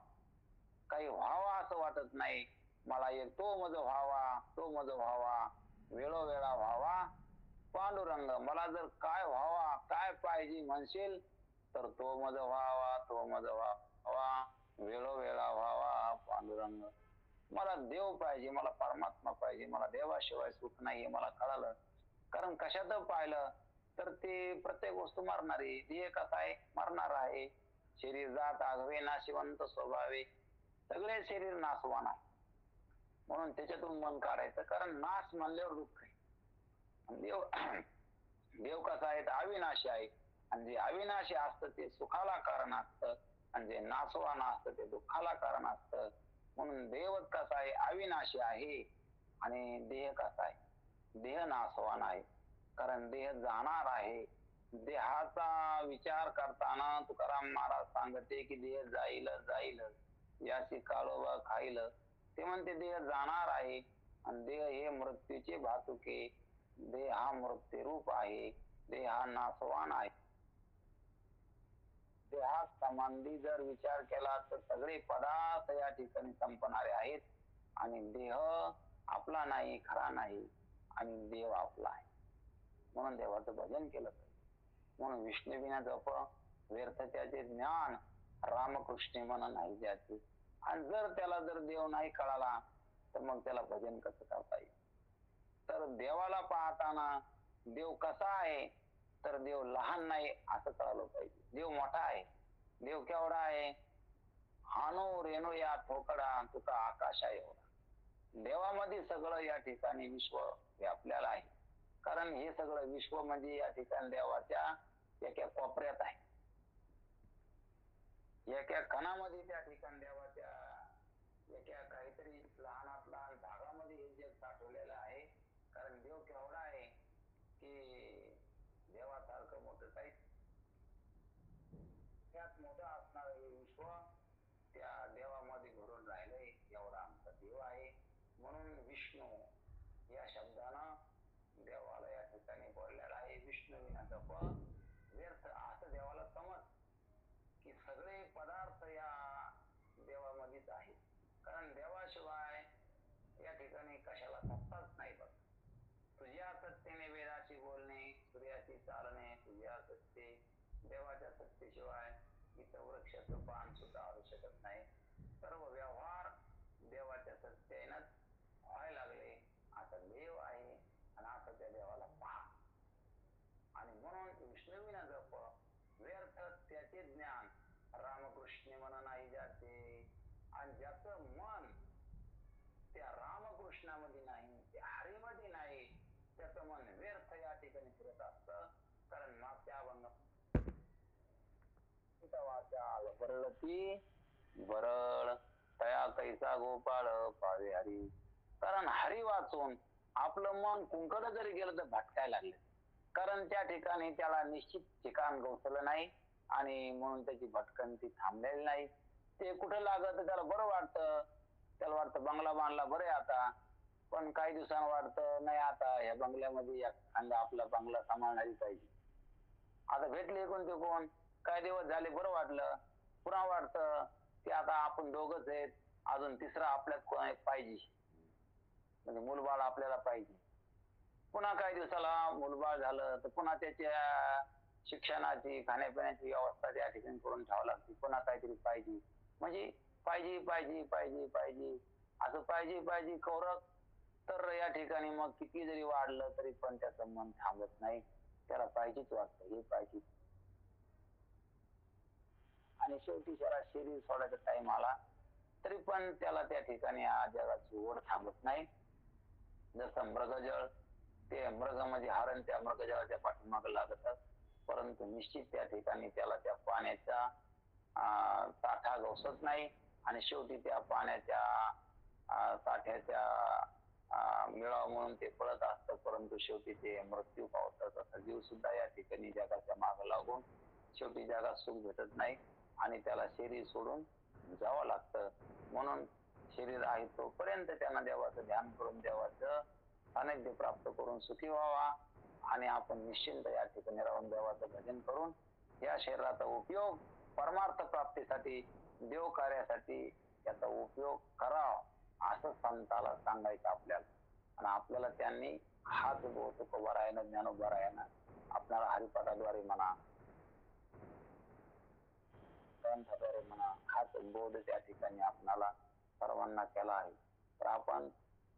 [SPEAKER 1] काही व्हावा असं वाटत नाही. मला एक तो मज व्हावा वेळोवेळा व्हावा पांडुरंग. मला जर काय व्हावा, काय पाहिजे म्हणशील तर तो मज व्हावा वेळोवेळा व्हावा पांडुरंग. मला देव पाहिजे, मला परमात्मा पाहिजे. मला देवाशिवाय सुख नाहीये, मला कळालं. कारण कशात पाहिलं तर ते प्रत्येक वस्तू मरणारी. देह कसा आहे? मरणार आहे. शरीर जात आघवे नाशिवंत स्वभावे. सगळे शरीर नासवान आहे. म्हणून त्याच्यातून मन काढायचं. कारण नाश म्हणल्यावर दुःख आहे. देव कसा आहे? अविनाशी आहे. आणि जे अविनाशी असतं ते सुखाला कारण असतं, आणि जे नासवान असतं ते दुःखाला कारण असतं. म्हणून देवच कसा आहे? अविनाशी आहे. आणि देह कसा आहे? देह नाशवान आहे, कारण देह जाणार आहे. देहाचा विचार करताना तुकाराम महाराज सांगते की देह जाईल जाईल, याची काळोबा खाईल. ते म्हणते देह जाणार आहे, आणि देह हे मृत्यूचे भातुके. देह हा मृत्यू रूप आहे, देह हा नाशवान आहे. देहा संबंधी जर विचार केला तर सगळे पदार्थ या ठिकाणी संपणारे आहेत, आणि देह आपला नाही, खरा नाही, आणि देव आपला आहे. म्हणून देवाचं भजन केलं पाहिजे. म्हणून विष्णुविना जप व्यर्थ त्याचे ज्ञान, रामकृष्ण मन नाही ज्याचे. आणि जर त्याला जर देव नाही कळाला तर मग त्याला भजन कसं करता येईल? तर देवाला पाहताना देव कसा आहे, तर देव लहान नाही असं कळलं पाहिजे. देव मोठा आहे. देव केवढा आहे? हानो रेणू या ठोकडा तुका आकाशा एवढा. देवामध्ये सगळं या ठिकाणी विश्व व्यापलेलं आहे, कारण हे सगळं विश्व म्हणजे या ठिकाणी देवाच्या एका कोपऱ्यात आहे, एका कणामध्ये त्या ठिकाणी देवाच्या एका काहीतरी लहानात लहान भागामध्ये हे जग साठवलेलं आहे. कारण देव केवढा आहे की देवासारखं मोठं काही त्यात मोठं असणार हे विश्व त्या देवामध्ये घडून राहिलंय, एवढा आमचा देव आहे. म्हणून विष्णू या शब्दानं देवाला या ठिकाणी बोललेला आहे. विष्णू विना जप व्यर्थ, असं देवाला समज की सगळे पदार्थ या देवामध्येच आहेत. कारण देवाशिवाय या ठिकाणी कशाला सत्ताच नाही. बघ, तुझ्या सत्तेने वेदाची बोलणे, सूर्याची चालणे, तुझ्या सत्ते, देवाच्या सत्तेशिवाय इथं वृक्षाचं पान सुद्धा आणू शकत नाही. सर्व व्यवहार देवाच्या सत्तेनंच व्हायला लागले. असा देव आहे, आणि असं त्या देवाला पहा. आणि म्हणून विष्णुविना जप व्यर्थ त्याचे ज्ञान, रामकृष्ण मन नाही जाते. आणि ज्याचं मन त्या रामकृष्णामध्ये नाही, त्या हरीमध्ये नाही, त्याचं मन व्यर्थ या ठिकाणी फिरत असतं. कारण मागच्या अभंग बरळती बरळ तया कैसा गोपाळ पावे हरी. कारण हरी वाचून आपलं मन कुंकड जरी गेलं तर भटकायला लागले, कारण त्या ठिकाणी त्याला निश्चित ठिकाण गवसलं नाही, आणि म्हणून त्याची भटकंती थांबलेली नाही. ते कुठं लागत त्याला बरं वाटतं, त्याला वाटतं बंगला बांधला बरे आता, पण काही दिवसांना वाटतं नाही, आता या बंगल्यामध्ये एखादा आपला बंगला सांभाळणारी पाहिजे. आता भेटले कोणते कोण, काही दिवस झाले बरं वाटलं, पुन्हा वाटतं की आता आपण दोघच आहेत, अजून तिसरा आपल्यात कोण एक पाहिजे, म्हणजे मुलबाळ आपल्याला पाहिजे. पुन्हा काही दिवसाला मुलबाळ झालं तर पुन्हा त्याच्या शिक्षणाची, खाण्यापिण्याची व्यवस्था त्या ठिकाणी करून ठेवावी लागते. पुन्हा काहीतरी पाहिजे, म्हणजे पाहिजे पाहिजे पाहिजे पाहिजे, असं पाहिजे पाहिजे कौरक. तर या ठिकाणी मग किती जरी वाढलं तरी पण त्याचं मन थांबत नाही, त्याला पाहिजेच वाटतं, हे पाहिजे. आणि शेवटी त्याला शरीर सोडायचा टाइम आला तरी पण त्याला त्या ठिकाणी या जगाची ओढ थांबत नाही. जसं मृगजळ, ते मृग म्हणजे हरण त्या मृगजळाच्या पाठीमागे लागतात, परंतु निश्चित त्या ठिकाणी त्याला त्या पाण्याचा साठा गवसत नाही, आणि शेवटी त्या पाण्याच्या साठ्याच्या मिळावा म्हणून ते पळत असतं, परंतु शेवटी ते मृत्यू पावतात. तसा जीव सुद्धा या ठिकाणी जगाच्या मागे लागून शेवटी जगात सुख भेटत नाही, आणि त्याला शरीर सोडून जावं लागतं. म्हणून शरीर आहे तोपर्यंत त्यांना देवाचं ध्यान करून देवाचं सानिध्य प्राप्त करून सुखी व्हावा, आणि आपण निश्चिंत या ठिकाणी राहून देवाचं भजन करून या शरीराचा उपयोग परमार्थ प्राप्तीसाठी, देव कार्यासाठी याचा उपयोग करावा, असं संताला सांगायचं आपल्याला. आणि आपल्याला त्यांनी हाच बोध तुकोबारायानं, ज्ञानोबारायानं आपल्याला हरिपाठाद्वारे म्हणा, ग्रंथाद्वारे म्हणा, हाच बोध त्या ठिकाणी आपल्याला सर्वांना केला आहे. तर आपण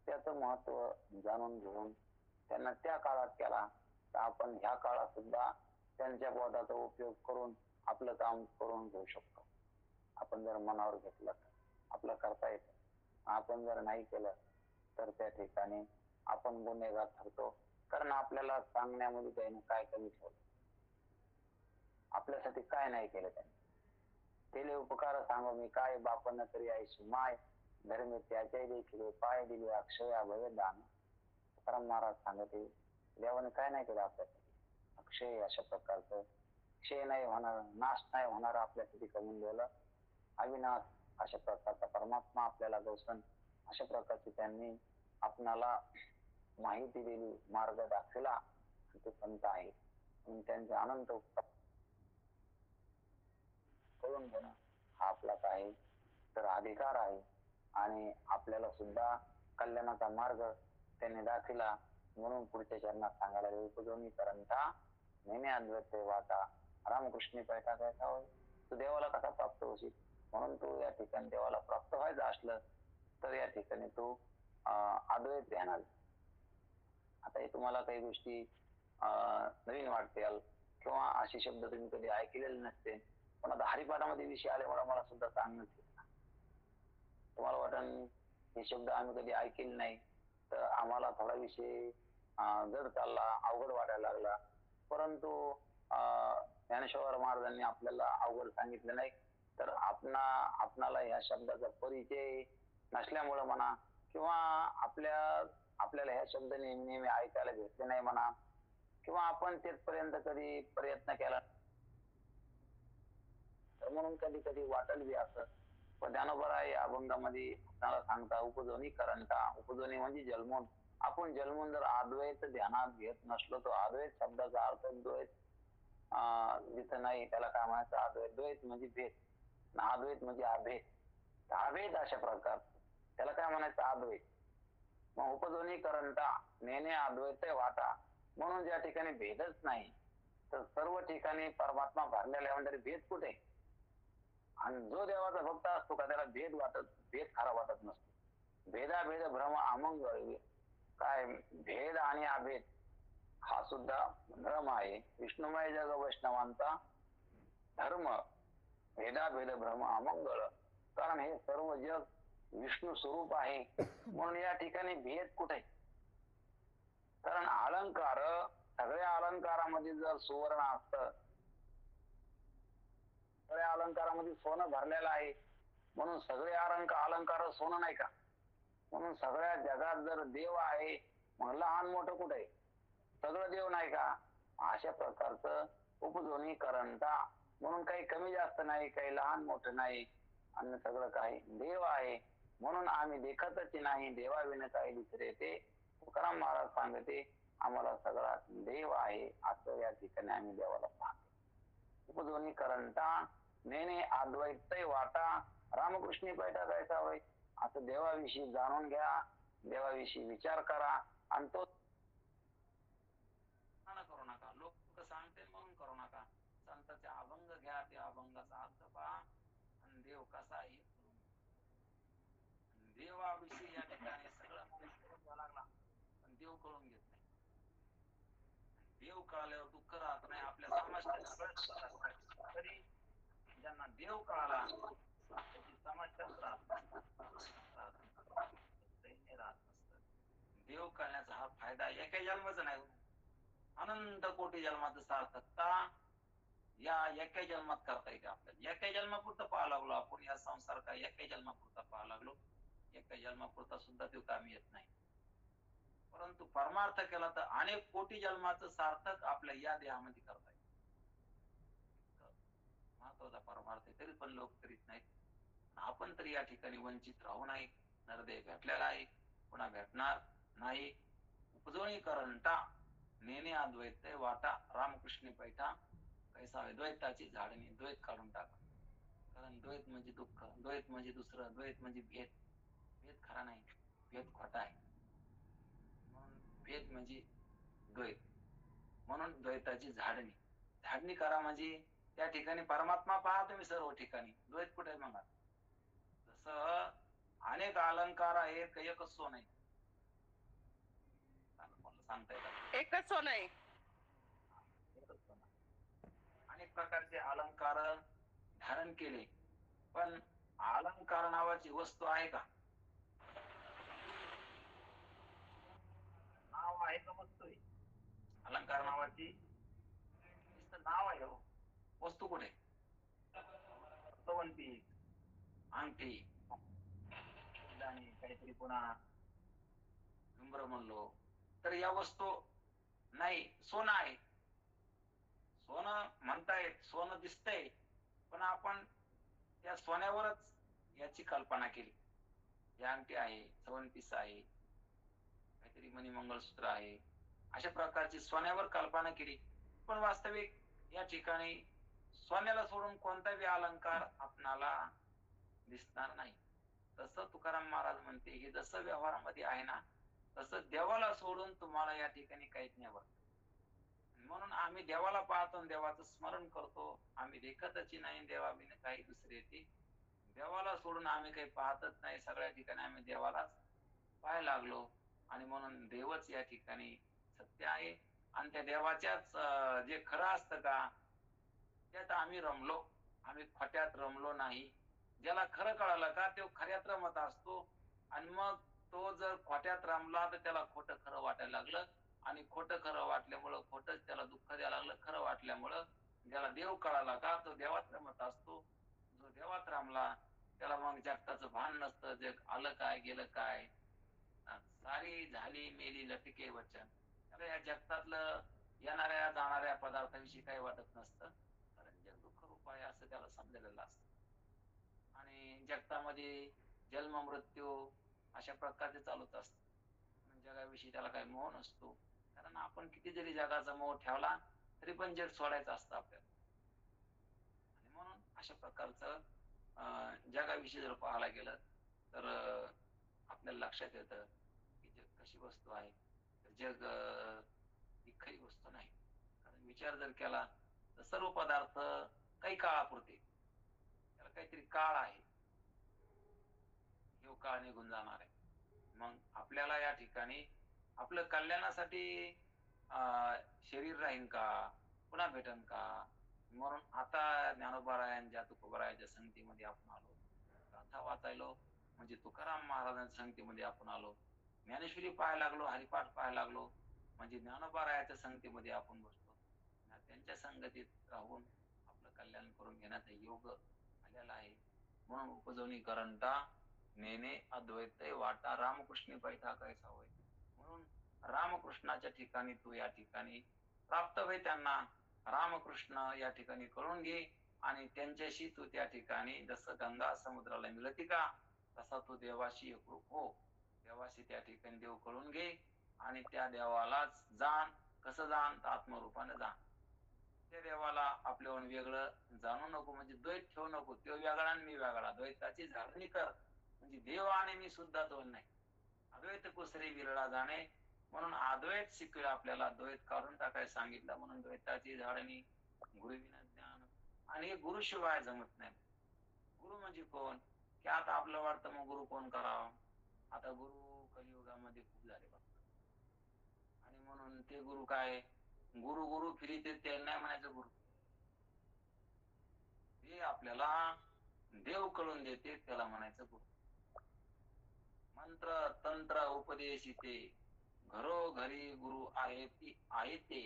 [SPEAKER 1] त्याचं महत्व जाणून घेऊन त्यांना त्या काळात केला, तर आपण ह्या काळात सुद्धा त्यांच्या बोधाचा उपयोग करून आपलं काम करून घेऊ शकतो. आपण जर मनावर घेतलं तर आपलं करता येतं. आपण जर नाही केलं तर त्या ठिकाणी आपण गुन्हेगार ठरतो, कारण आपल्याला सांगण्यामध्ये त्याने काय कमी ठेवलं, आपल्यासाठी काय नाही केलं त्यांनी. केले उपकार सांगो मी काय, बापांना तरी आईशी माय, धर्मे त्याच्या देखील पाय दिले अक्षय अभय दान. तुकाराम महाराज सांगते देवाने काय नाही केलं आपल्यासाठी. अक्षय अशा प्रकारचं क्षय नाही होणार, नाश नाही होणार आपल्यासाठी करून दिलं. अविनाश अशा प्रकारचा परमात्मा आपल्याला गौसन अशा प्रकारची त्यांनी आपणाला माहिती दिली, मार्ग दाखविला. ते संत आहे म्हणून त्यांचे अनंत करून घेणं हा आपला काय तर अधिकार आहे. आणि आपल्याला सुद्धा कल्याणाचा मार्ग त्यांनी दाखविला. म्हणून पुढच्या चरणात सांगायला उपजोनी करंता नेने अद्वैत वाटा रामकृष्ण पैठा कैसा होय. तू देवाला कसा प्राप्त होशील. म्हणून तू या ठिकाणी देवाला प्राप्त व्हायचं असलं तर या ठिकाणी तू अद्वैत ध्यानाल. आता हे तुम्हाला काही गोष्टी नवीन वाटतील किंवा असे शब्द तुम्ही कधी ऐकलेले नसते. पण आता हरिपाठामध्ये विषय आल्यामुळे मला सुद्धा सांगणं तुम्हाला वाटण हे शब्द आम्ही कधी ऐकले नाही तर आम्हाला थोडा विषय जड चालला, अवघड वाटायला लागला. परंतु ज्ञानेश्वर महाराजांनी आपल्याला अवघड सांगितलं नाही. तर आपणाला या शब्दाचा परिचय नसल्यामुळं म्हणा किंवा आपल्याला ह्या शब्द नेहमी ऐकायला भेटले नाही म्हणा किंवा आपण तिथपर्यंत कधी प्रयत्न केला तर म्हणून कधी कधी वाटल बी असं. पण ज्ञानोबा या अभंगामध्ये आपल्याला सांगता उपजोनी करंटा. उपजोनी म्हणजे जन्मून. आपण जन्मून जर अद्वैत ध्यानात घेत नसलो तर अद्वैत शब्दाचा अर्थ द्वैत जिथं नाही त्याला काय म्हणायचं अद्वैत. द्वैत म्हणजे भेद, अद्वैत म्हणजे अभेद. अभेद अशा प्रकार त्याला काय म्हणायचं अद्वैत. मग उपजोनी करंटा नेणे अद्वैत वाटा. म्हणून ज्या ठिकाणी भेदच नाही तर सर्व ठिकाणी परमात्मा भरलेला आहे. भेद कुठे. आणि जो देवाचा भक्त असतो का त्याला भेद खरा वाटत नसतो. भेदाभेद भ्रम अमंगळ. काय भेद आणि अभेद हा सुद्धा भ्रम आहे. विष्णुमय जग वैष्णवांचा धर्म भेदाभेद भ्रम अमंगळ. कारण हे सर्व जग विष्णू स्वरूप आहे. म्हणून या ठिकाणी भेद कुठे. कारण अलंकार सगळ्या अलंकारामध्ये जर सुवर्ण असतं, सगळ्या अलंकारामध्ये सोनं भरलेलं आहे. म्हणून सगळे अलंकार सोनं नाही का. म्हणून सगळ्या जगात जर देव आहे मग लहान मोठं कुठे. सगळं देव नाही का. अशा प्रकारचं उपजोनी करंटा. म्हणून काही कमी जास्त नाही, काही लहान मोठं नाही, आणि सगळं काही देव आहे. म्हणून आम्ही देखतच नाही देवाविन काही दुसरे ते. तुकाराम महाराज सांगते आम्हाला सगळा देव आहे असं या ठिकाणी आम्ही देवाला पाहतो. उपजोनी करंटा नेणे अद्वैत वाटा रामकृष्ण पैठा कैसा होय. असं देवाविषयी जाणून घ्या, देवाविषयी विचार करा. आणि तो करू नका. लोक सांगते म्हणून करू नका. संतांचे अभंग घ्या, त्या अभंगाचा अर्थ पहा आणि देव कसा आहे देवाविषयी या ठिकाणी सगळं करून द्यावं लागला पण देव कळून घेत नाही. देव कळाल्यावर दुःख राहत नाही. आपल्या समाजात तरी ज्यांना देव कळाला त्याची समाजच राहत नसतं. देव कळण्याचा हा फायदा एका जन्माचा नाही, अनंत कोटी जन्माचं सार्थकता या एका जन्मात करता येते आपल्याला. एका जन्मापुरतं पाहा लागलो आपण या संसार का एका जन्मापुरता पाहा लागलो. एका जन्मापुरता सुद्धा तो कामी येत नाही. परंतु परमार्थ केला तर अनेक कोटी जन्माचं सार्थक आपल्या या देहामध्ये करता येईल. महत्वाचा परमार्थ तरी पण लोक करीत नाहीत. आपण तरी या ठिकाणी वंचित राहू नाही. नरदेह भेटलेला आहे, पुन्हा भेटणार नाही. उपजोनी करंटा नेणे अद्वैत वाटा रामकृष्ण पैठा कैसा. द्वैताची झाडणी द्वैत काढून टाका. कारण द्वैत म्हणजे दुःख, द्वैत म्हणजे दुसरं, द्वैत म्हणजे भेद. भेद खरा नाही, भेद खोटा आहे. म्हणून भेद म्हणजे द्वैत. म्हणून द्वैताची झाडणी करा. म्हणजे त्या ठिकाणी परमात्मा पहा तुम्ही सर्व ठिकाणी. द्वैत कुठे म्हणा. जसं अनेक अलंकार आहेत, एकच सोन आहे. सांगता येतात
[SPEAKER 4] एकच सोन आहे.
[SPEAKER 1] अनेक प्रकारचे अलंकार धारण केले पण अलंकार नावाची वस्तू आहे का. नाव आहे का वस्तू आहे. अलंकार नावाची नाव आहे हो, वस्तू कुठे. अंगठी आणि काहीतरी पुन्हा नम्र म्हणलो तर या वस्तू नाही. सोनं आहे, सोनं म्हणतायत, सोनं दिसतंय, पण आपण त्या सोन्यावरच याची कल्पना केली. ही अंगठी आहे, चवनपीस आहे, काहीतरी मणी मंगळसूत्र आहे, अशा प्रकारची सोन्यावर कल्पना केली. पण वास्तविक या ठिकाणी सोन्याला सोडून कोणताही अलंकार आपणाला दिसणार नाही. तसं तुकाराम महाराज म्हणते, हे जसं व्यवहारामध्ये आहे ना, तसं देवाला सोडून तुम्हाला या ठिकाणी काहीच नाही बघ. म्हणून आम्ही देवाला पाहतो आणि देवाचं स्मरण करतो. आम्ही देखतच नाही देवाविने काही दुसरे येते. देवाला सोडून आम्ही काही पाहतच नाही. सगळ्या ठिकाणी आम्ही देवालाच पाहायला लागलो आणि म्हणून देवच या ठिकाणी सत्य आहे. आणि त्या देवाच्याच जे खरं असतं का त्यात आम्ही रमलो. आम्ही खोट्यात रमलो नाही. ज्याला खरं कळालं का तो खऱ्यात रमत असतो आणि मग तो जर खोट्यात रमला तर त्याला खोटं खरं वाटायला लागलं आणि खोटं खरं वाटल्यामुळं खोटंच त्याला दुःख द्यायला लागलं. खरं वाटल्यामुळं ज्याला देव कळाला का तो देवात रमत असतो. जो देवात रमला त्याला मग जगताचं भान नसतं. जग आलं काय गेलं काय, सारी झाली मेली लटके वचन. त्याला या जगतातलं येणाऱ्या जाणाऱ्या पदार्थाविषयी काही वाटत नसतं, कारण जग दुःख रूप आहे असं त्याला समजलेलं असतं. आणि जगतामध्ये जन्म मृत्यू अशा प्रकारचे चालूच असतं. म्हणून जगाविषयी त्याला काही मोह नसतो, कारण आपण किती जरी जगाचा मोह ठेवला तरी पण जग सोडायचं असतं आपल्याला. आणि म्हणून अशा प्रकारचं जगाविषयी जर पाहायला गेलं तर आपल्याला लक्षात येतं की जग कशी वस्तू आहे. तर जग ही खरी वस्तू नाही. कारण विचार जर केला तर सर्व पदार्थ काही काळापुरते, त्याला काहीतरी काळ आहे, तो काळ निघून जाणार आहे. मग आपल्याला या ठिकाणी आपलं कल्याणासाठी शरीर राहीन का, पुन्हा भेटन का. म्हणून आता ज्ञानोबारायांच्या तुकोबारायांच्या संगतीमध्ये आपण आलो, गाथा वाचायलो म्हणजे तुकाराम महाराजांच्या संगतीमध्ये आपण आलो, ज्ञानेश्वरी पाहायला लागलो, हरिपाठ पाहायला लागलो म्हणजे ज्ञानोबारायाच्या संगतीमध्ये आपण बसलो. त्यांच्या संगतीत राहून आपलं कल्याण करून घेण्याचा योग आलेला आहे. म्हणून उपजवणी करंटा नेने अद्वैत वाटा रामकृष्ण पैठा कैसा होय. म्हणून रामकृष्णाच्या ठिकाणी तू या ठिकाणी प्राप्त होय. त्यांना रामकृष्ण या ठिकाणी कळून घे आणि त्यांच्याशी तू त्या ठिकाणी जसं गंगा समुद्राला मिळती का तसा तू देवाशी एकरूप हो. देवाशी त्या ठिकाणी देव कळून घे आणि त्या देवालाच जाण. कसं जाण? तर आत्मरूपाने जाण. त्या देवाला आपल्याहून वेगळं जाणू नको, म्हणजे द्वैत ठेवू नको. तो वेगळा आणि मी वेगळा, द्वैताची झाडणी कर. म्हणजे देव आणि मी सुद्धा दोन नाही. अद्वैत कुसरी विरळा जाणे. म्हणून अद्वैत शिकवे आपल्याला, द्वैत काढून टाकायला सांगितलं. म्हणून द्वैताची झाडणी गुरुविना ज्ञान. आणि हे गुरुशिवाय जमत नाही. गुरु म्हणजे कोण? की आता आपलं वाटतं मग गुरु कोण करावा. आता गुरु कलियुगामध्ये खूप झाले बघ. आणि म्हणून ते गुरु काय, गुरु गुरु फिरी ते नाही म्हणायचं गुरु. ते आपल्याला देव कळून देते त्याला म्हणायचं गुरु. मंत्र तंत्र उपदेशिते घरोघरी गुरु आहे ते.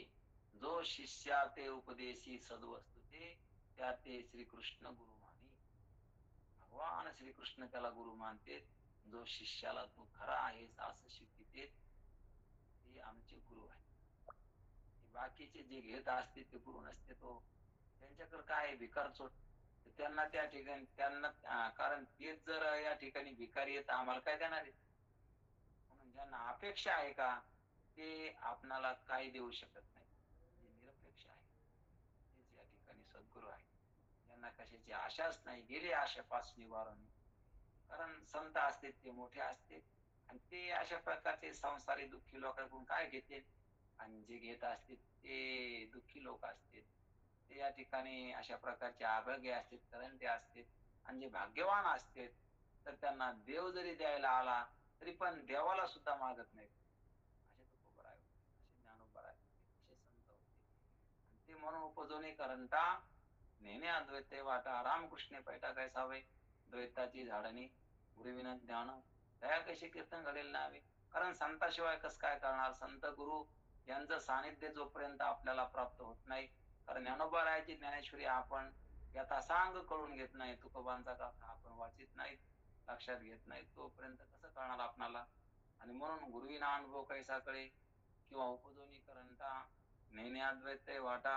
[SPEAKER 1] जो शिष्या ते उपदेशी सद्वस्तु ते, त्या ते श्रीकृष्ण गुरु मानी. भगवान श्रीकृष्ण त्याला गुरु मानते. जो शिष्याला तू खरा आहेस असं शिकविते ते आमचे गुरु आहे. बाकीचे जे घेत असते ते गुरु नसते. तो त्यांच्याकडे काय भिकार चोट त्यांना त्या ठिकाणी त्यांना, कारण तेच जर या ठिकाणी भिकारी येत आम्हाला काय देणार आहे. म्हणून ज्यांना अपेक्षा आहे का ते आपणाला काही देऊ शकत नाही. जे निरपेक्ष आहे तेच या ठिकाणी सद्गुरू आहे. ज्यांना कशाची आशाच नाही, गेली आशापासून निवारण. कारण संत असते ते मोठे असते आणि ते अशा प्रकारचे संसारी दुःखी लोकांकडून काय घेतील. आणि जे घेत असतील ते दुःखी लोक असतील. ते या ठिकाणी अशा प्रकारचे अभागे असतील, करंटे असतील. आणि जे भाग्यवान असतील तर त्यांना देव जरी द्यायला आला तरी पण देवाला सुद्धा मागत नाहीत. असे तुकोबर आहे, असे ज्ञानोबर आहे, असे संत होते. आणि ते म्हणून उपजवणी करंटा नेहमी अद्वैत वाटा रामकृष्ण पैठा काय सावे. द्वैताची झाडणी गुरुविना ज्ञान दया कशी कीर्तन घडेल नावे. कारण संताशिवाय कस काय करणार. संत गुरु यांचं सानिध्य जोपर्यंत आपल्याला प्राप्त होत नाही. कारण ज्ञानोबारायाची ज्ञानेश्वरी आपण यथासांग कळून घेत नाही. तुकोबांचा गाथा आपण वाचित नाहीत. लक्षात घेत नाही तोपर्यंत कसं कळणार आपणाला. आणि म्हणून गुरुविना अनुभव कैसा कळे किंवा उपदोनी करंटा ज्ञानाद्वैत वाटा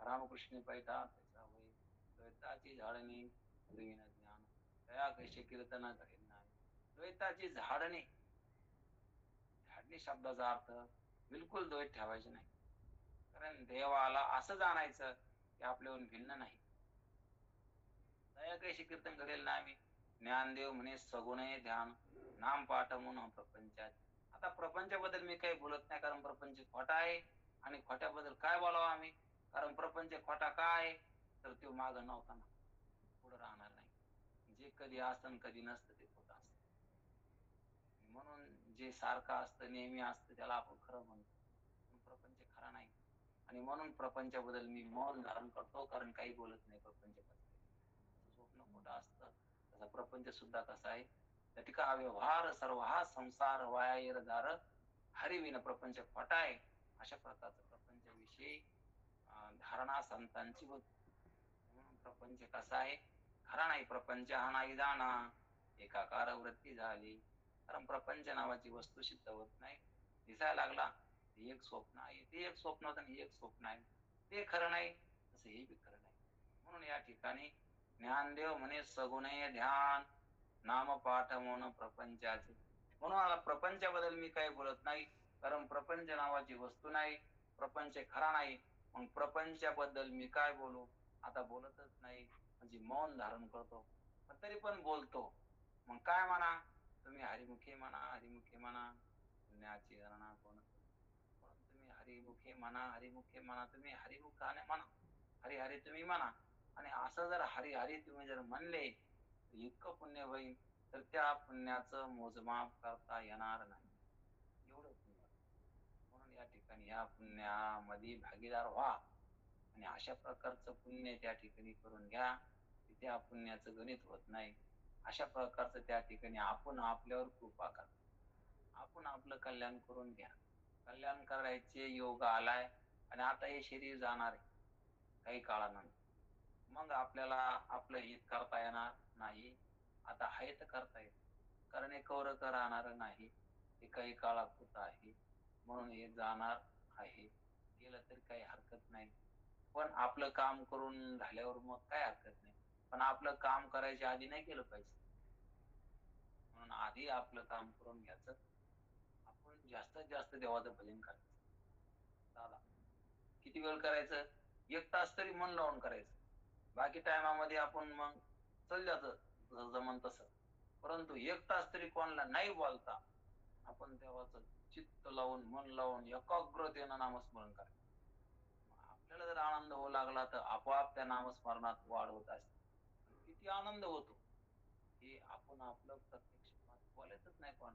[SPEAKER 1] रामकृष्ण पैठा तैसा होय द्वैताची झाडणी गुरुविना ज्ञान तया कैसे कीर्तन करेल नाही. द्वैताची झाडणी झाडणी शब्दाचा अर्थ बिलकुल द्वैत ठेवायचे नाही. कारण देवाला असं जाणायचं की आपल्याहून भिन्न नाही. दया कैशी कीर्तन करेल ना आम्ही. ज्ञानदेव म्हणे सगुणे ध्यान नाम पाठ म्हणून प्रपंचात. आता प्रपंचाबद्दल मी काही बोलत नाही कारण प्रपंच खोटा आहे. आणि खोट्याबद्दल काय बोलावं आम्ही, कारण प्रपंच खोटा काय तर तो माग नव्हता ना, पुढे राहणार नाही. जे कधी असतं कधी नसतं ते खोटं असतं. म्हणून जे सारखं असतं नेहमी असतं त्याला आपण खरं म्हणतो. प्रपंच खरा नाही. आणि म्हणून प्रपंचाबद्दल मी मौन धारण करतो, कारण काही बोलत नाही प्रपंचाबद्दल. स्वप्न खोटं असतं तसा प्रपंच सुद्धा कसा आहे. टीका व्यवहार सर्व हा संसार वायर हरिविन प्रपंच खोटा आहे. अशा प्रकारचा प्रपंचाविषयी धारणा संतांची होती. म्हणून प्रपंच कसा आहे खरा नाही. प्रपंच हा नाही जाणा एकाकार वृत्ती झाली. कारण प्रपंच नावाची वस्तू सिद्ध होत नाही. दिसायला लागला एक स्वप्न आहे, ते एक स्वप्न होतं आणि एक स्वप्न आहे, ते खरं नाही तसं हे बी खरं नाही. म्हणून या ठिकाणी ज्ञानदेव म्हणे सगुणे ध्यान नाम पाठ म्हणून प्रपंचाचे. म्हणून आता प्रपंचाबद्दल मी काही बोलत नाही, कारण प्रपंच नावाची वस्तू नाही, प्रपंच खरा नाही. मग प्रपंचाबद्दल मी काय बोलू, आता बोलतच नाही, म्हणजे मौन धारण करतो. पण तरी पण बोलतो. मग काय म्हणा तुम्ही हरिमुखे म्हणा, हरिमुखे म्हणा पुण्याची गणना कोण करू. म्हणून तुम्ही हरिमुखे म्हणा, हरिमुखे म्हणा, तुम्ही हरिमुखाने म्हणा, हरी हरी तुम्ही म्हणा. आणि असं जर हरी हरी तुम्ही जर म्हणले इतकं पुण्य होईल तर त्या पुण्याचं मोजमाप करता येणार नाही, एवढं पुण्य. म्हणून या ठिकाणी या पुण्यामध्ये भागीदार व्हा आणि अशा प्रकारचं पुण्य त्या ठिकाणी करून घ्या की त्या पुण्याचं गणित होत नाही. अशा प्रकारचं त्या ठिकाणी आपण आपल्यावर कृपा करा, आपण आपलं कल्याण करून घ्या. कल्याण करायचे योग आलाय आणि आता हे शरीर जाणार आहे काही काळानंतर. मग आपल्याला आपलं हित करता येणार नाही. आता आहे तर करता येत, कारण हे कौरक राहणार नाही, हे काही काळापुरतं आहे. म्हणून हे जाणार आहे, गेलं तरी काही हरकत नाही. पण आपलं काम करून झाल्यावर मग काय हरकत नाही, पण आपलं काम करायच्या आधी नाही केलं पाहिजे. म्हणून आधी आपलं काम करून घ्यायचं. आपण जास्तीत जास्त देवाचं भजन करायचं. दादा किती वेळ करायचं, 1 तास तरी मन लावून करायचं. बाकी टायमामध्ये आपण मग चल जातं जसं जमन तसं. परंतु 1 तास तरी कोणाला नाही बोलता आपण देवाचं चित्त लावून मन लावून एकाग्रतेनं नामस्मरण करायचं. आपल्याला जर आनंद होऊ लागला तर आपोआप त्या नामस्मरणात वाढ होत असते. किती आनंद होतो हे आपण आपलं प्रत्यक्ष बोलायचंच नाही. कोण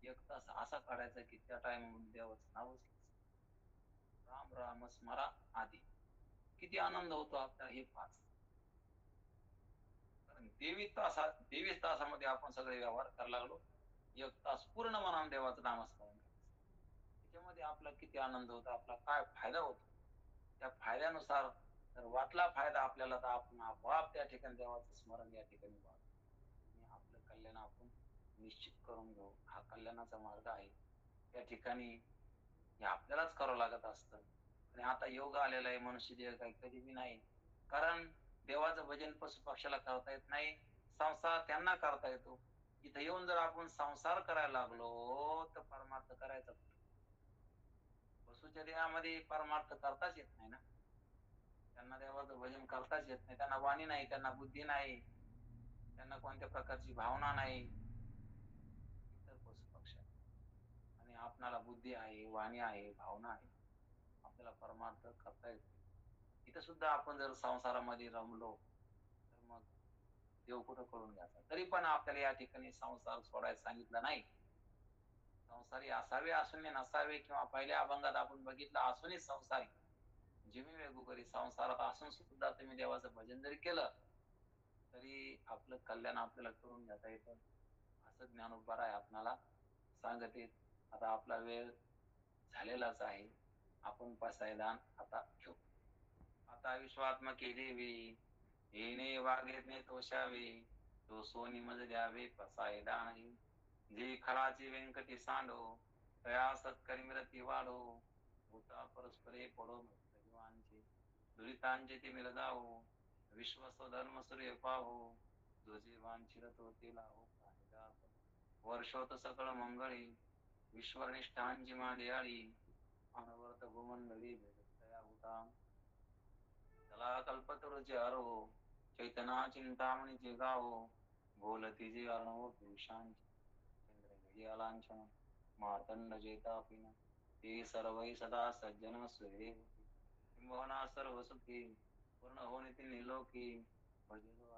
[SPEAKER 1] 1 तास असा काढायचा की त्या टाइम देवाचं नावच राम राम स्मरा आधी किती आनंद होतो आपल्याला हे पाच. कारण 23 तासामध्ये आपण सगळे व्यवहार करायला लागलो. 1 तास पूर्ण मनाने देवाचं नामस्मरण करायचं. त्याच्यामध्ये आपला किती आनंद होतो, आपला काय फायदा होतो. त्या फायद्यानुसार जर वाटला फायदा आपल्याला तर आपण आपोआप त्या ठिकाणी देवाचं स्मरण या ठिकाणी आणि आपलं कल्याण आपण निश्चित करून घेऊ. हा कल्याणाचा मार्ग आहे. त्या ठिकाणी हे आपल्यालाच करावं लागत असतं. आणि आता योग आलेला आहे, मनुष्य देह काही कधीही नाही. कारण देवाचं भजन पशु पक्षाला करता येत नाही, संसार त्यांना करता येतो. इथं येऊन जर आपण संसार करायला लागलो तर परमार्थ करायचा कुठं? पशुच्या देहामध्ये परमार्थ करताच येत नाही ना. त्यांना देवाचं भजन करताच येत नाही. त्यांना वाणी नाही, त्यांना बुद्धी नाही, त्यांना कोणत्या प्रकारची भावना नाही. इतर पशु पक्ष आणि आपणाला बुद्धी आहे, वाणी आहे, भावना आहे, आपल्याला परमार्थ करता येतो. इथं सुद्धा आपण जर संसारामध्ये रमलो तर मग देव कुठं करून घ्यायचा. तरी पण आपल्याला या ठिकाणी संसार सोडायला सांगितलं नाही. संसारी असावे असून नसावे, किंवा पहिल्या अभंगात आपण बघितलं असूनही संसारी जिमी वेगुकरी. संसारात असून सुद्धा तुम्ही देवाचं भजन जरी केलं तरी आपलं कल्याण आपल्याला करून घेता येतं, असं ज्ञानोबा आहे आपल्याला सांगत येत. आता आपला वेळ झालेलाच आहे. आपण पसायदान आता घेऊ. आता विश्वात्मके देवी येणे वागेने तोषावे तो सोनी मज द्यावे पसायदा नाही. जी खराची व्यंकटी सांडो तया सत्करी मिरती वाढो. भूता परस्परे पडो मृत्युवांचे दुरितांचे ते मिळदावो. विश्वस्व धर्म सूर्य पाहो. जो जीवांचिर तो ते लाहो प्राणिदास. वर्षोत सकळ मंगळी विश्वनिष्ठांची मादियाळी. अनवर्त भूमंडळी भेदतया हुता. त्याला कल्पतरुचे हरो. चैतना चिंतामणीचे गावो. बोलती जे अर्णव पुरुषांची इंद्रिय लांछन मार्तंड जेतापिन. ते सर्वै सदा सज्जन स्वैरे होती. किंबहुना सर्व सुखी पूर्ण होणे निलोकी. भजलो